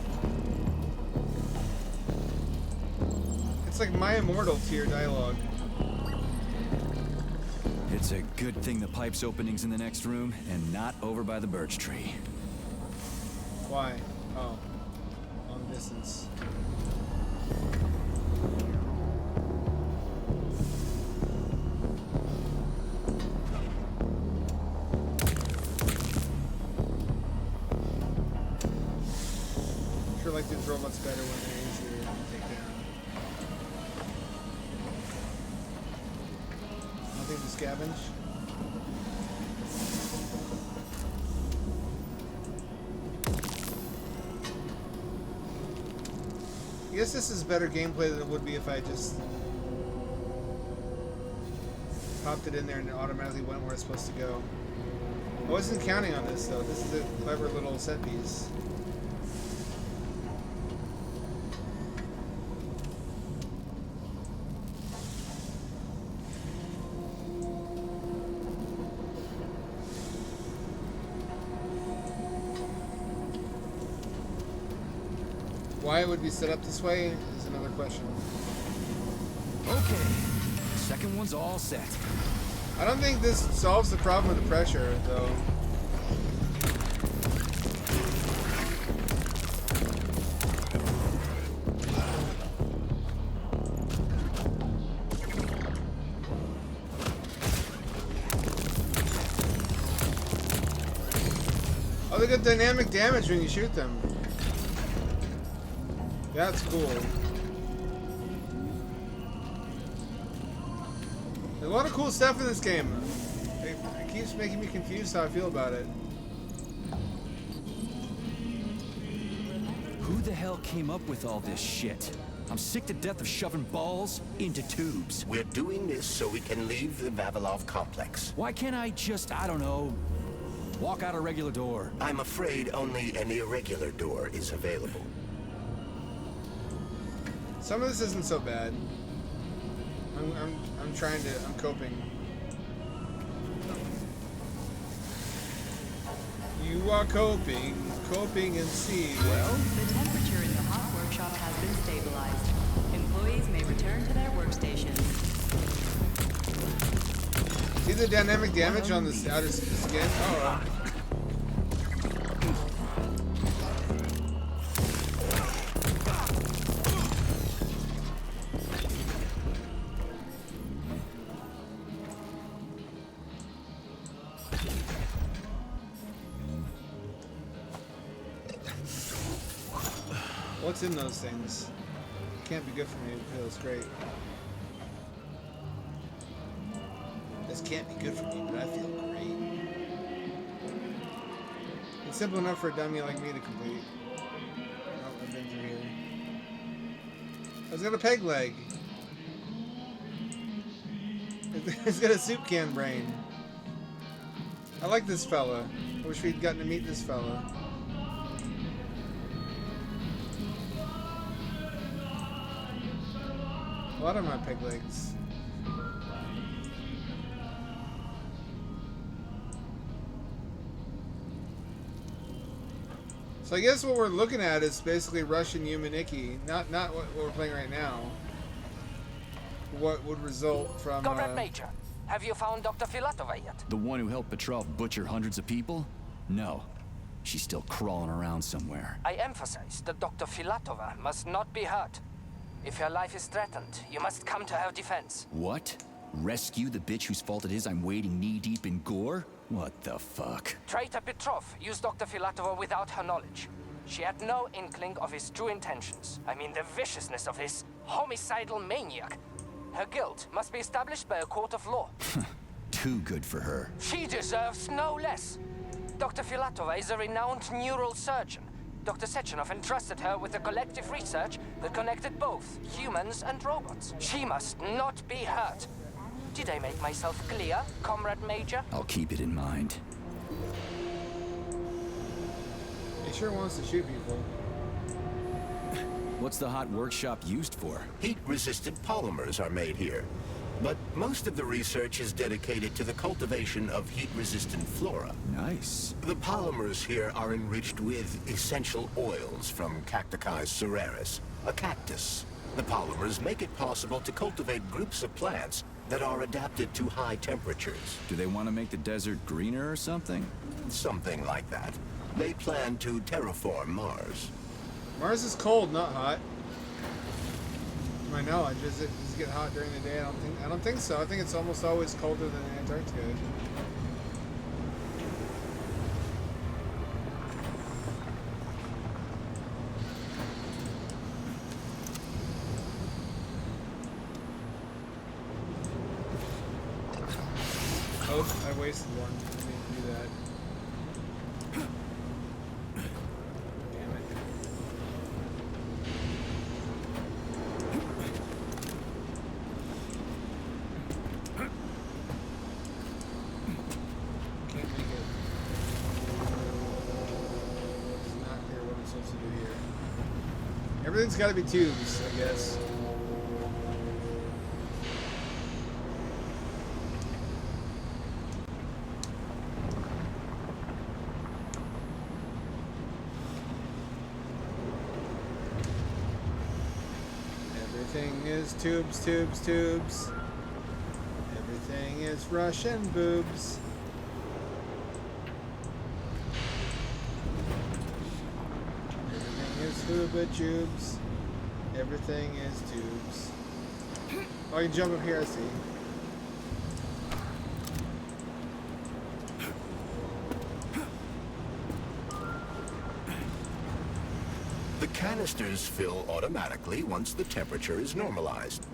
It's like my immortal tier dialogue. It's a good thing the pipe's opening's in the next room and not over by the birch tree. Why? Oh. Long distance. Like these robots better when they're easier to take down. scavenge. I guess this is better gameplay than it would be if I just popped it in there and it automatically went where it's supposed to go. I wasn't counting on this though. This is a clever little set piece. Why it would be set up this way is another question. Okay, second one's all set. I don't think this solves the problem of the pressure, though. Oh, they get dynamic damage when you shoot them. That's cool. There's a lot of cool stuff in this game. It keeps making me confused how I feel about it. Who the hell came up with all this shit? I'm sick to death of shoving balls into tubes. We're doing this so we can leave the Vavilov complex. Why can't I just, I don't know, walk out a regular door? I'm afraid only an irregular door is available. Some of this isn't so bad. I'm coping. You are coping and see. Well, the temperature in the hot workshop has been stabilized. Employees may return to their workstations. See the dynamic damage on the outer skin? Oh. What's in those things? Can't be good for me. It feels great. This can't be good for me, but I feel great. It's simple enough for a dummy like me to complete. Oh, I've been through here. It's got a peg leg. It's got a soup can brain. I like this fella. I wish we'd gotten to meet this fella. A lot of my peg legs. So I guess what we're looking at is basically Russian Humaniki, not what we're playing right now. What would result from Comrade Major, have you found Dr. Filatova yet? The one who helped Petrov butcher hundreds of people? No. She's still crawling around somewhere. I emphasize that Dr. Filatova must not be hurt. If her life is threatened, you must come to her defense. What? Rescue the bitch whose fault it is I'm wading knee-deep in gore? What the fuck? Traitor Petrov used Dr. Filatova without her knowledge. She had no inkling of his true intentions. I mean, the viciousness of this homicidal maniac. Her guilt must be established by a court of law. Too good for her. She deserves no less. Dr. Filatova is a renowned neurosurgeon. Dr. Sechenov entrusted her with a collective research that connected both humans and robots. She must not be hurt. Did I make myself clear, Comrade Major? I'll keep it in mind. He sure wants to shoot people. What's the hot workshop used for? Heat-resistant polymers are made here. But most of the research is dedicated to the cultivation of heat-resistant flora. Nice. The polymers here are enriched with essential oils from Cacticus cereris, a cactus. The polymers make it possible to cultivate groups of plants that are adapted to high temperatures. Do they want to make the desert greener or something? Something like that. They plan to terraform Mars. Mars is cold, not hot. To my knowledge, does it get hot during the day? I don't think so. I think it's almost always colder than Antarctica. Oh, I wasted one. I didn't mean to do that. Damn it. Can't make it. It's not clear what I'm supposed to do here. Everything's got to be tubes, I guess. Everything is tubes, tubes, tubes. Everything is Russian boobs. Everything is Fuba tubes. Everything is tubes. Oh, you can jump up here, I see. The canisters fill automatically once the temperature is normalized.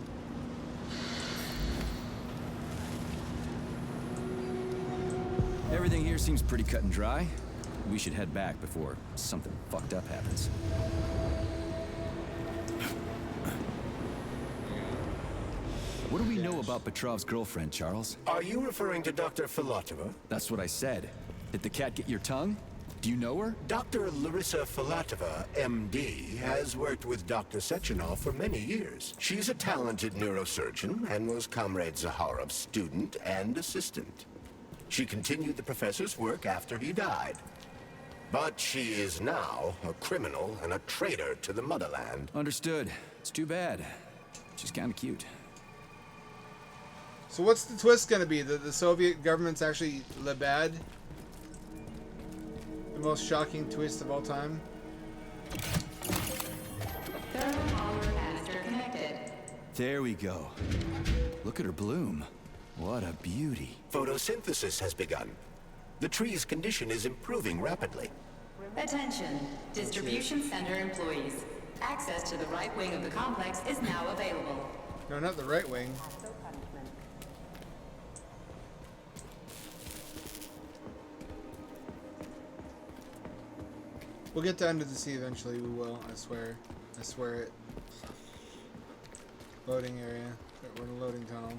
Everything here seems pretty cut and dry. We should head back before something fucked up happens. What do we know about Petrov's girlfriend, Charles? Are you referring to Dr. Filatova? That's what I said. Did the cat get your tongue? Do you know her? Dr. Larissa Filatova, MD, has worked with Dr. Sechenov for many years. She's a talented neurosurgeon and was Comrade Zaharov's student and assistant. She continued the professor's work after he died. But she is now a criminal and a traitor to the motherland. Understood. It's too bad. She's kind of cute. So what's the twist gonna be? That the Soviet government's actually le bad? The most shocking twist of all time? Thermal power canister connected. There we go. Look at her bloom. What a beauty. Photosynthesis has begun. The tree's condition is improving rapidly. Attention, distribution center employees. Access to the right wing of the complex is now available. No, not the right wing. We'll get to Under the Sea eventually, we will, I swear. I swear it. Loading area. We're in a loading tunnel.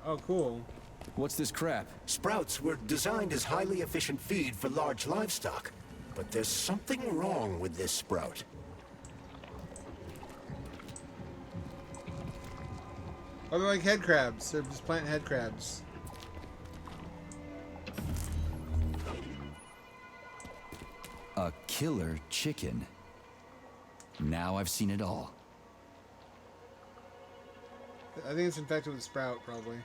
Oh, cool. What's this crap? Sprouts were designed as highly efficient feed for large livestock. But there's something wrong with this sprout. Oh, they're like head crabs. They're just plant head crabs. A killer chicken. Now I've seen it all. I think it's infected with sprout, probably.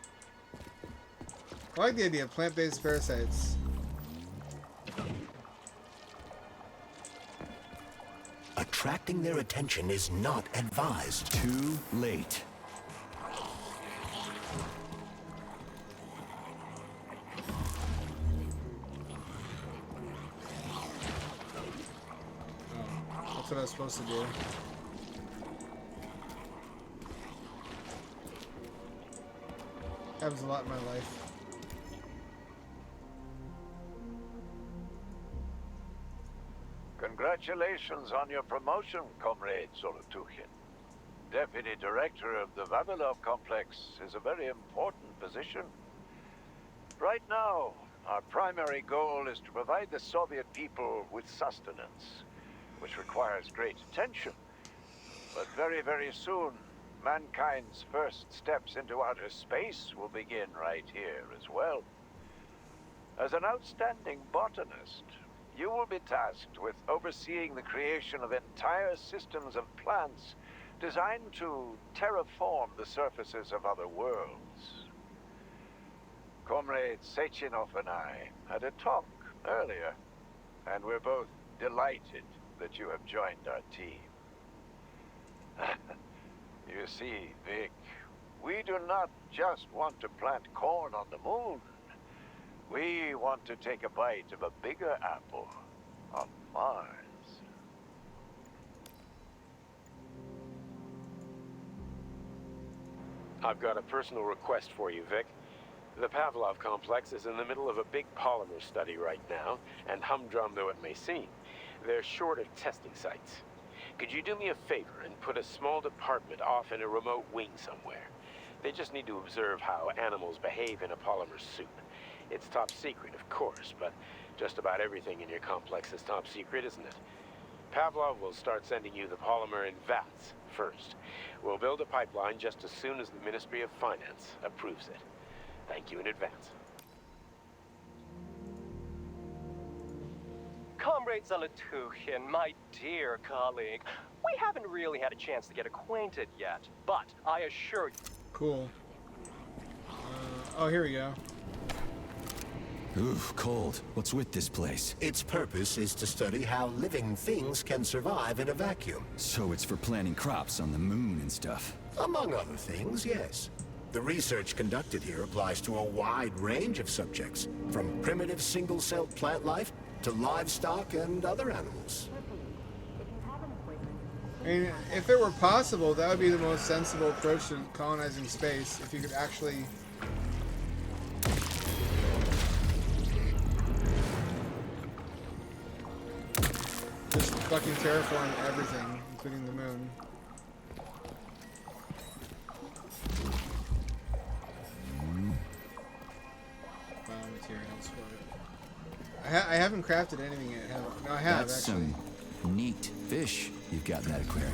I like the idea of plant-based parasites. Attracting their attention is not advised. Too late. That's what I was supposed to do. Happens a lot in my life. Congratulations on your promotion, Comrade Zolotukhin. Deputy Director of the Vavilov Complex is a very important position. Right now, our primary goal is to provide the Soviet people with sustenance, which requires great attention. But very, very soon, mankind's first steps into outer space will begin right here as well. As an outstanding botanist, you will be tasked with overseeing the creation of entire systems of plants designed to terraform the surfaces of other worlds. Comrade Sechenov and I had a talk earlier, and we're both delighted that you have joined our team. You see, Vic, we do not just want to plant corn on the moon. We want to take a bite of a bigger apple on Mars. I've got a personal request for you, Vic. The Pavlov complex is in the middle of a big polymer study right now, and humdrum though it may seem, they're short of testing sites. Could you do me a favor and put a small department off in a remote wing somewhere? They just need to observe how animals behave in a polymer soup. It's top secret, of course, but just about everything in your complex is top secret, isn't it? Pavlov will start sending you the polymer in vats first. We'll build a pipeline just as soon as the Ministry of Finance approves it. Thank you in advance. Comrade Zolotukhin, my dear colleague, we haven't really had a chance to get acquainted yet, but I assure you... Cool. Oh, here we go. Oof, cold. What's with this place? Its purpose is to study how living things can survive in a vacuum. So it's for planting crops on the moon and stuff. Among other things, yes. The research conducted here applies to a wide range of subjects, from primitive single-celled plant life to livestock and other animals. I mean, if it were possible, that would be the most sensible approach to colonizing space, if you could actually... just fucking terraform everything, including the moon. Biomaterials for it. I haven't crafted anything yet, have I? No, I have, That's actually. some neat fish you've got in that aquarium.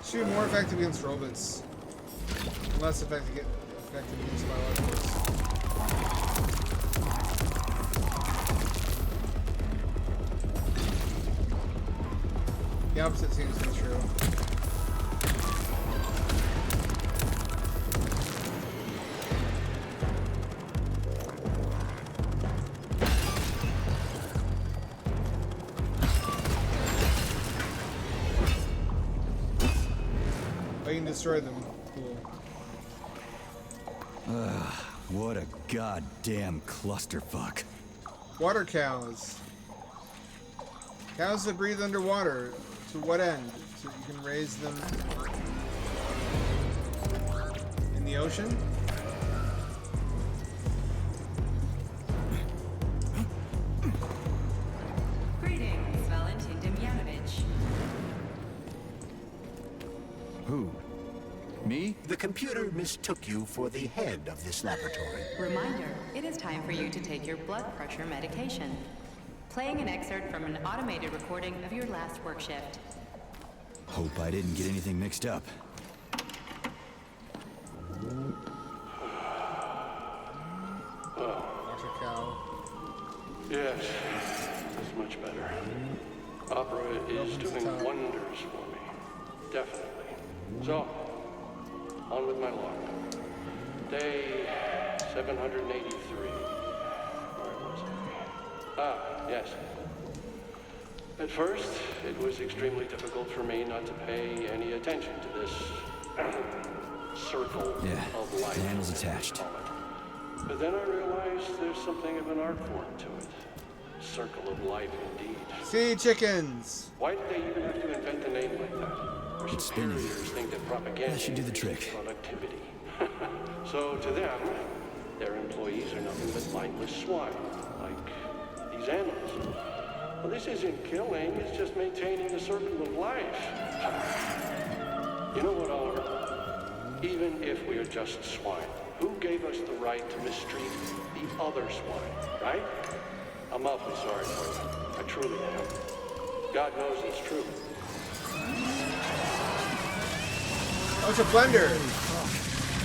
Shoot more effective against robots. Less effective against biologicals. The opposite seems to be true. I can destroy them. Cool. What a goddamn clusterfuck. Water cows. Cows that breathe underwater. To what end? So you can raise them in the ocean? Greetings, Valentin Demyanovich. Who? Me? The computer mistook you for the head of this laboratory. Reminder, it is time for you to take your blood pressure medication. Playing an excerpt from an automated recording of your last work shift. Hope I didn't get anything mixed up. Water cow. Yes, that's much better. Opera is doing wonders for me. Definitely. So, on with my log. Day 783. Where was I? Ah, yes. At first, it was extremely difficult for me not to pay any attention to this circle of life. The handle's attached. But then I realized there's something of an art form to it. Circle of life, indeed. Sea chickens! Why did they even have to invent a name like that? Our It's spinning. superiors think that propaganda That should do the trick. productivity. So to them, their employees are nothing but mindless swine, like these animals. Well, this isn't killing, it's just maintaining the circle of life. You know what, Oliver? Even if we are just swine, who gave us the right to mistreat the other swine, right? I'm awfully sorry for you. I truly am. God knows it's true. Oh, it's a blender!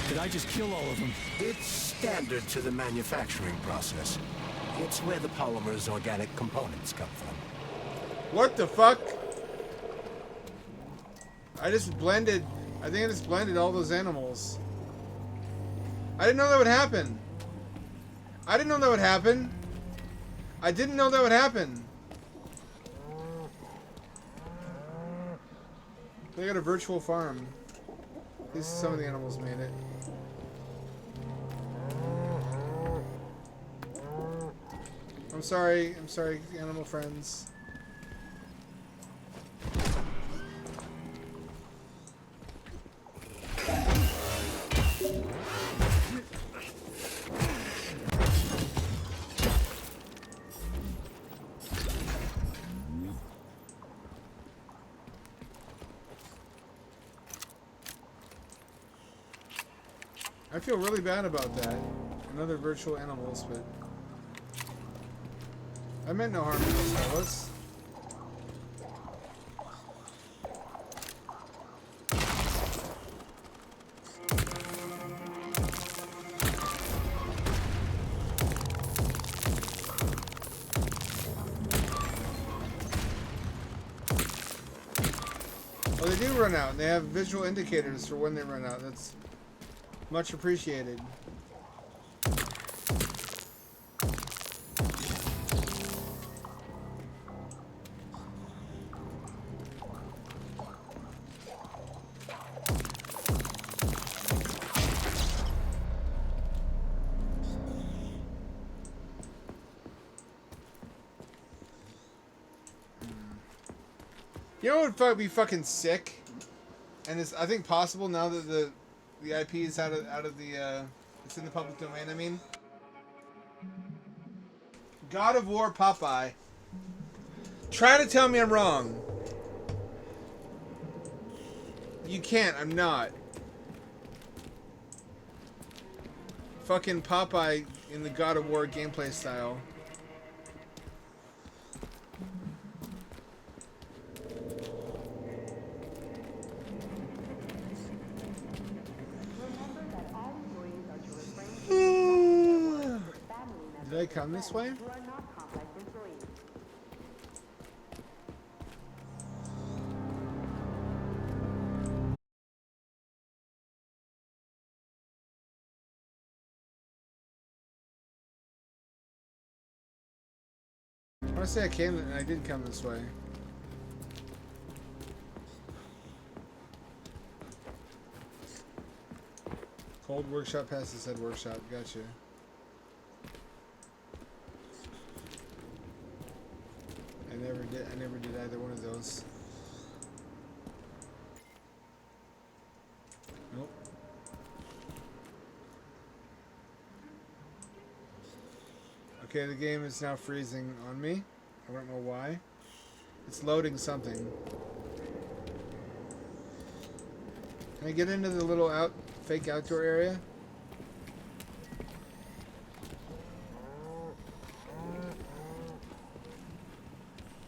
Did I just kill all of them? It's standard to the manufacturing process. It's where the polymer's organic components come from. What the fuck? I think I just blended all those animals. I didn't know that would happen. I didn't know that would happen. I didn't know that would happen. They got a virtual farm. At least some of the animals made it. I'm sorry, animal friends. I feel really bad about that. Another virtual animals, but I meant no harm to those fellas. Oh, they do run out, and they have visual indicators for when they run out. That's much appreciated. You know what would be fucking sick, and it's I think possible now that the IP is out of the it's in the public domain. I mean, God of War Popeye. Try to tell me I'm wrong. You can't. I'm not. Fucking Popeye in the God of War gameplay style. Did I come this way? I want to say I did come this way. Cold workshop past the said workshop. Gotcha. I never did either one of those. Nope. Okay, the game is now freezing on me. I don't know why. It's loading something. Can I get into the little fake outdoor area?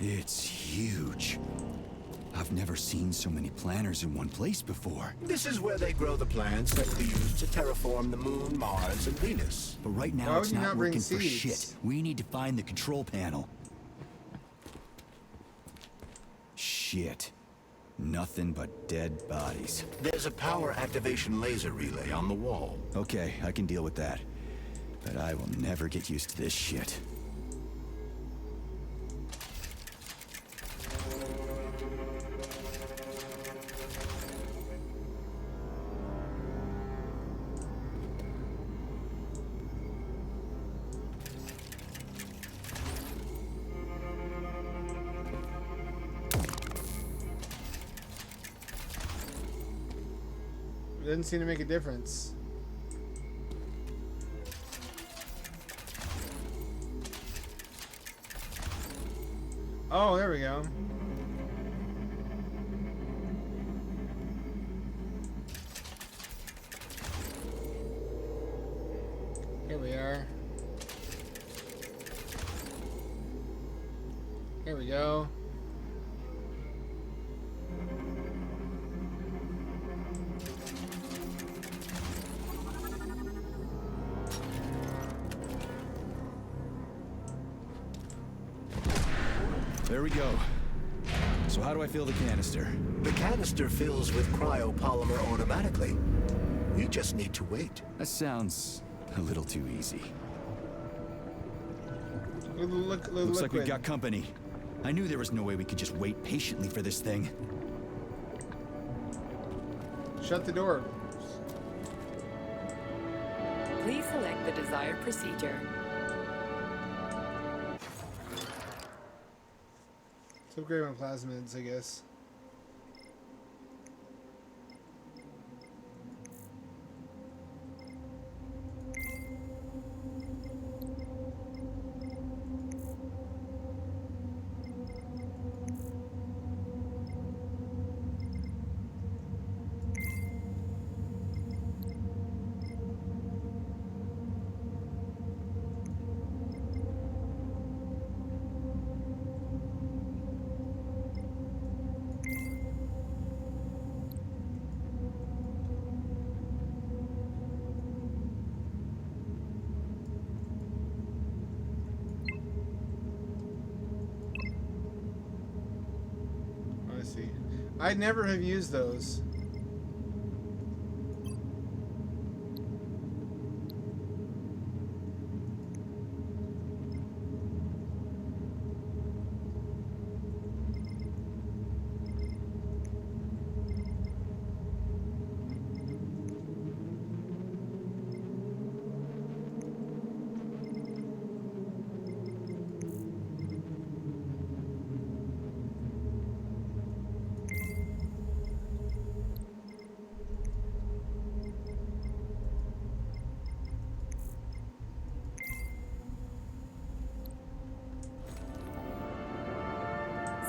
It's huge. I've never seen so many planters in one place before. This is where they grow the plants that will be used to terraform the Moon, Mars, and Venus. But right now it's not working for shit. We need to find the control panel. Shit. Nothing but dead bodies. There's a power activation laser relay on the wall. Okay, I can deal with that. But I will never get used to this shit. Didn't seem to make a difference. Oh, there we go. Here we are. Here we go. there we go. So how do I fill the canister? The canister fills with cryopolymer automatically. You just need to wait. That sounds a little too easy. Looks like we got company. I knew there was no way we could just wait patiently for this thing. Shut the door. Please select the desired procedure. Let's upgrade my plasmids, I guess. I never have used those.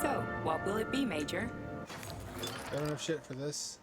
So, what will it be, Major? I don't have shit for this.